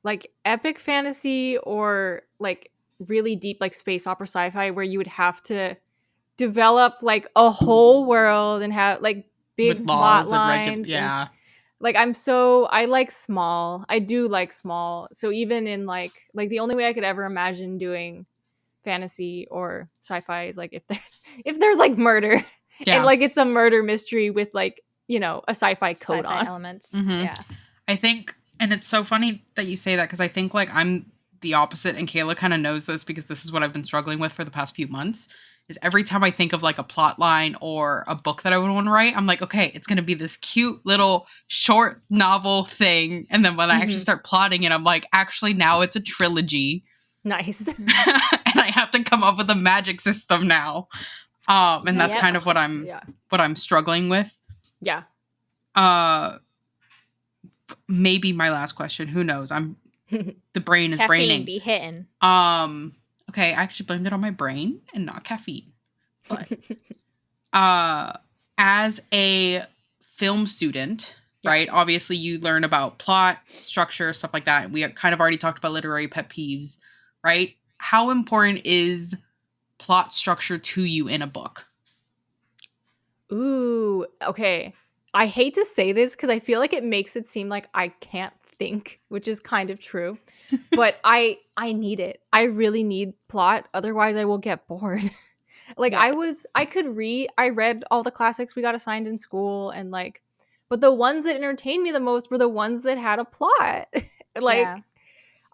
Speaker 2: like epic fantasy or like really deep like space opera sci-fi where you would have to develop like a whole world and have like big
Speaker 1: With
Speaker 2: plot
Speaker 1: laws and
Speaker 2: lines and
Speaker 1: yeah.
Speaker 2: like I like small. I do like small. So even in like the only way I could ever imagine doing fantasy or sci-fi is like if there's like murder and like it's a murder mystery with like, you know, a sci-fi code
Speaker 4: Sci-fi
Speaker 2: on
Speaker 4: elements.
Speaker 1: Mm-hmm.
Speaker 4: Yeah.
Speaker 1: I think, and it's so funny that you say that because I think like I'm the opposite, and Kayla kind of knows this because this is what I've been struggling with for the past few months. Is every time I think of like a plot line or a book that I would want to write, I'm like, okay, it's gonna be this cute little short novel thing, and then when I actually start plotting it, I'm like, actually now it's a trilogy.
Speaker 2: Nice.
Speaker 1: And I have to come up with a magic system now. And that's kind of what I'm struggling with.
Speaker 2: Yeah.
Speaker 1: Maybe my last question. Who knows? The brain is
Speaker 4: Caffeine
Speaker 1: braining.
Speaker 4: be hitting.
Speaker 1: Okay, I actually blamed it on my brain and not caffeine. But as a film student, right? Obviously you learn about plot, structure, stuff like that. We kind of already talked about literary pet peeves, right? How important is plot structure to you in a book?
Speaker 2: Ooh, okay. I hate to say this because I feel like it makes it seem like I can't think, which is kind of true. But I need it. I really need plot, otherwise I will get bored. Like I read all the classics we got assigned in school and like but the ones that entertained me the most were the ones that had a plot. Like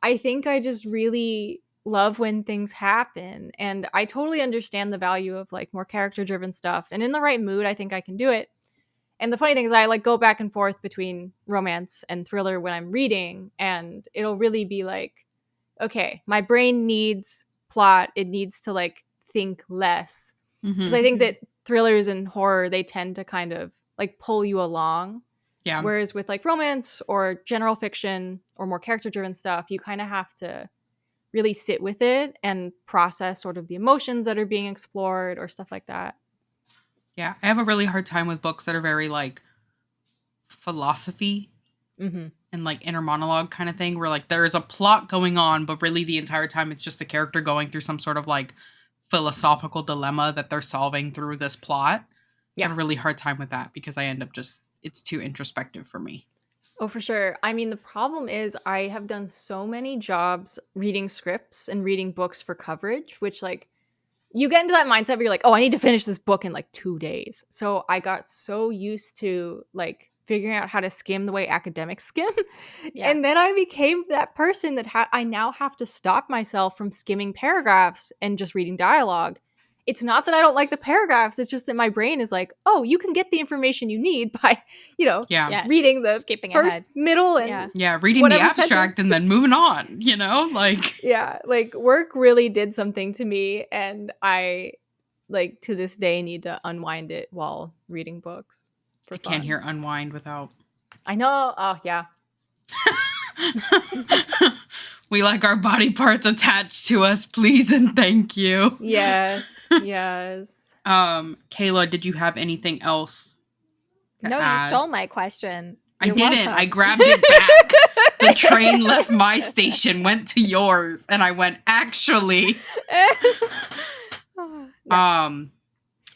Speaker 2: I think I just really love when things happen, and I totally understand the value of like more character driven stuff, and in the right mood I think I can do it. And the funny thing is I like go back and forth between romance and thriller when I'm reading, and it'll really be like, okay, my brain needs plot, it needs to like think less, because I think that thrillers and horror, they tend to kind of like pull you along.
Speaker 1: Yeah.
Speaker 2: Whereas with like romance or general fiction or more character driven stuff, you kind of have to really sit with it and process sort of the emotions that are being explored or stuff like that.
Speaker 1: Yeah, I have a really hard time with books that are very like philosophy and like inner monologue kind of thing, where like there is a plot going on, but really the entire time it's just the character going through some sort of like philosophical dilemma that they're solving through this plot. I have a really hard time with that because I end up it's too introspective for me.
Speaker 2: Oh, for sure. I mean, the problem is I have done so many jobs reading scripts and reading books for coverage, which like you get into that mindset where you're like, oh, I need to finish this book in like 2 days. So I got so used to like figuring out how to skim the way academics skim.
Speaker 4: Yeah.
Speaker 2: And then I became that person that I now have to stop myself from skimming paragraphs and just reading dialogue. It's not that I don't like the paragraphs. It's just that my brain is like, oh, you can get the information you need by,
Speaker 1: Yeah.
Speaker 4: Yes.
Speaker 2: reading the
Speaker 4: Skipping
Speaker 2: first,
Speaker 4: ahead.
Speaker 2: middle, and
Speaker 4: Yeah.
Speaker 1: Yeah, reading the
Speaker 2: whatever
Speaker 1: abstract
Speaker 2: sentence.
Speaker 1: and then moving on, like
Speaker 2: Yeah, like work really did something to me, and I like to this day need to unwind it while reading books for
Speaker 1: I
Speaker 2: fun.
Speaker 1: can't hear unwind without.
Speaker 2: I know. Oh yeah.
Speaker 1: We like our body parts attached to us, please and thank you.
Speaker 2: Yes. Yes.
Speaker 1: Kayla, did you have anything else to
Speaker 4: No, you
Speaker 1: add?
Speaker 4: stole my question.
Speaker 1: I
Speaker 4: You're
Speaker 1: didn't.
Speaker 4: welcome.
Speaker 1: I grabbed it back. The train left my station, went to yours, and I went, actually.
Speaker 4: Yeah.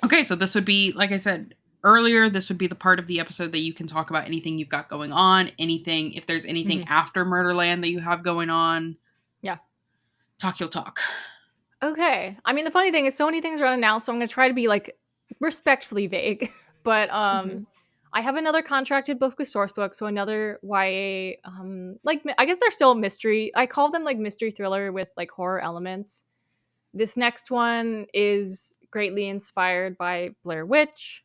Speaker 1: Okay, so this would be, like I said earlier, this would be the part of the episode that you can talk about anything you've got going on, anything, if there's anything after Murderland that you have going on.
Speaker 2: Yeah.
Speaker 1: Talk your talk.
Speaker 2: Okay. I mean, the funny thing is, so many things are unannounced, so I'm gonna try to be like respectfully vague. But I have another contracted book with Sourcebook, so another YA. Like I guess they're still mystery. I call them like mystery thriller with like horror elements. This next one is greatly inspired by Blair Witch.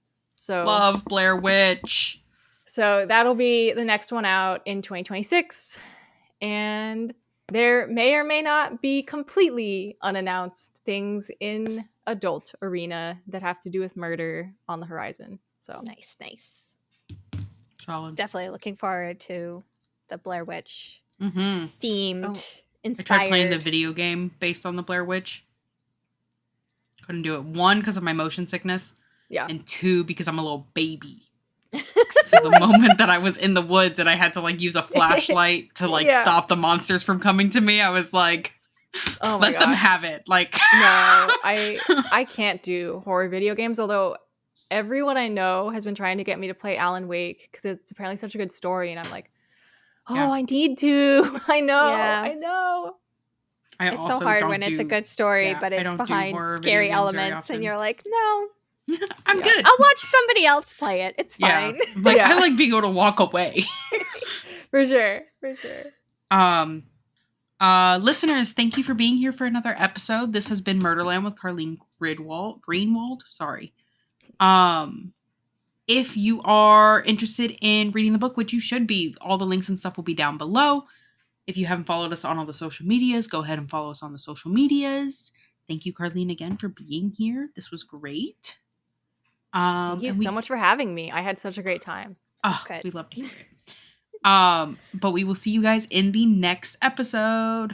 Speaker 1: Love Blair Witch.
Speaker 2: So that'll be the next one out in 2026. And there may or may not be completely unannounced things in adult arena that have to do with murder on the horizon. So
Speaker 4: Nice.
Speaker 1: Solid.
Speaker 4: Definitely looking forward to the Blair Witch
Speaker 1: Mm-hmm.
Speaker 4: themed,
Speaker 1: I
Speaker 4: inspired.
Speaker 1: tried playing the video game based on the Blair Witch. Couldn't do it. 1, because of my motion sickness.
Speaker 2: Yeah.
Speaker 1: And 2, because I'm a little baby. So the moment that I was in the woods and I had to like use a flashlight to like stop the monsters from coming to me, I was like,
Speaker 2: oh my
Speaker 1: let them have it. Like,
Speaker 2: no, I can't do horror video games, although everyone I know has been trying to get me to play Alan Wake because it's apparently such a good story, and I'm like, oh, I need to. I know.
Speaker 4: It's so hard when it's a good story, but it's behind scary elements, and you're like, no.
Speaker 1: I'm good.
Speaker 4: I'll watch somebody else play it. It's fine.
Speaker 1: Like, I like being able to walk away.
Speaker 2: For sure.
Speaker 1: Listeners, thank you for being here for another episode. This has been Murderland with Carlyn Greenwald. Sorry. If you are interested in reading the book, which you should be, all the links and stuff will be down below. If you haven't followed us on all the social medias, go ahead and follow us on the social medias. Thank you, Carlyn, again for being here. This was great.
Speaker 2: Thank you so much for having me. I had such a great time.
Speaker 1: Oh, we love to hear it. But we will see you guys in the next episode.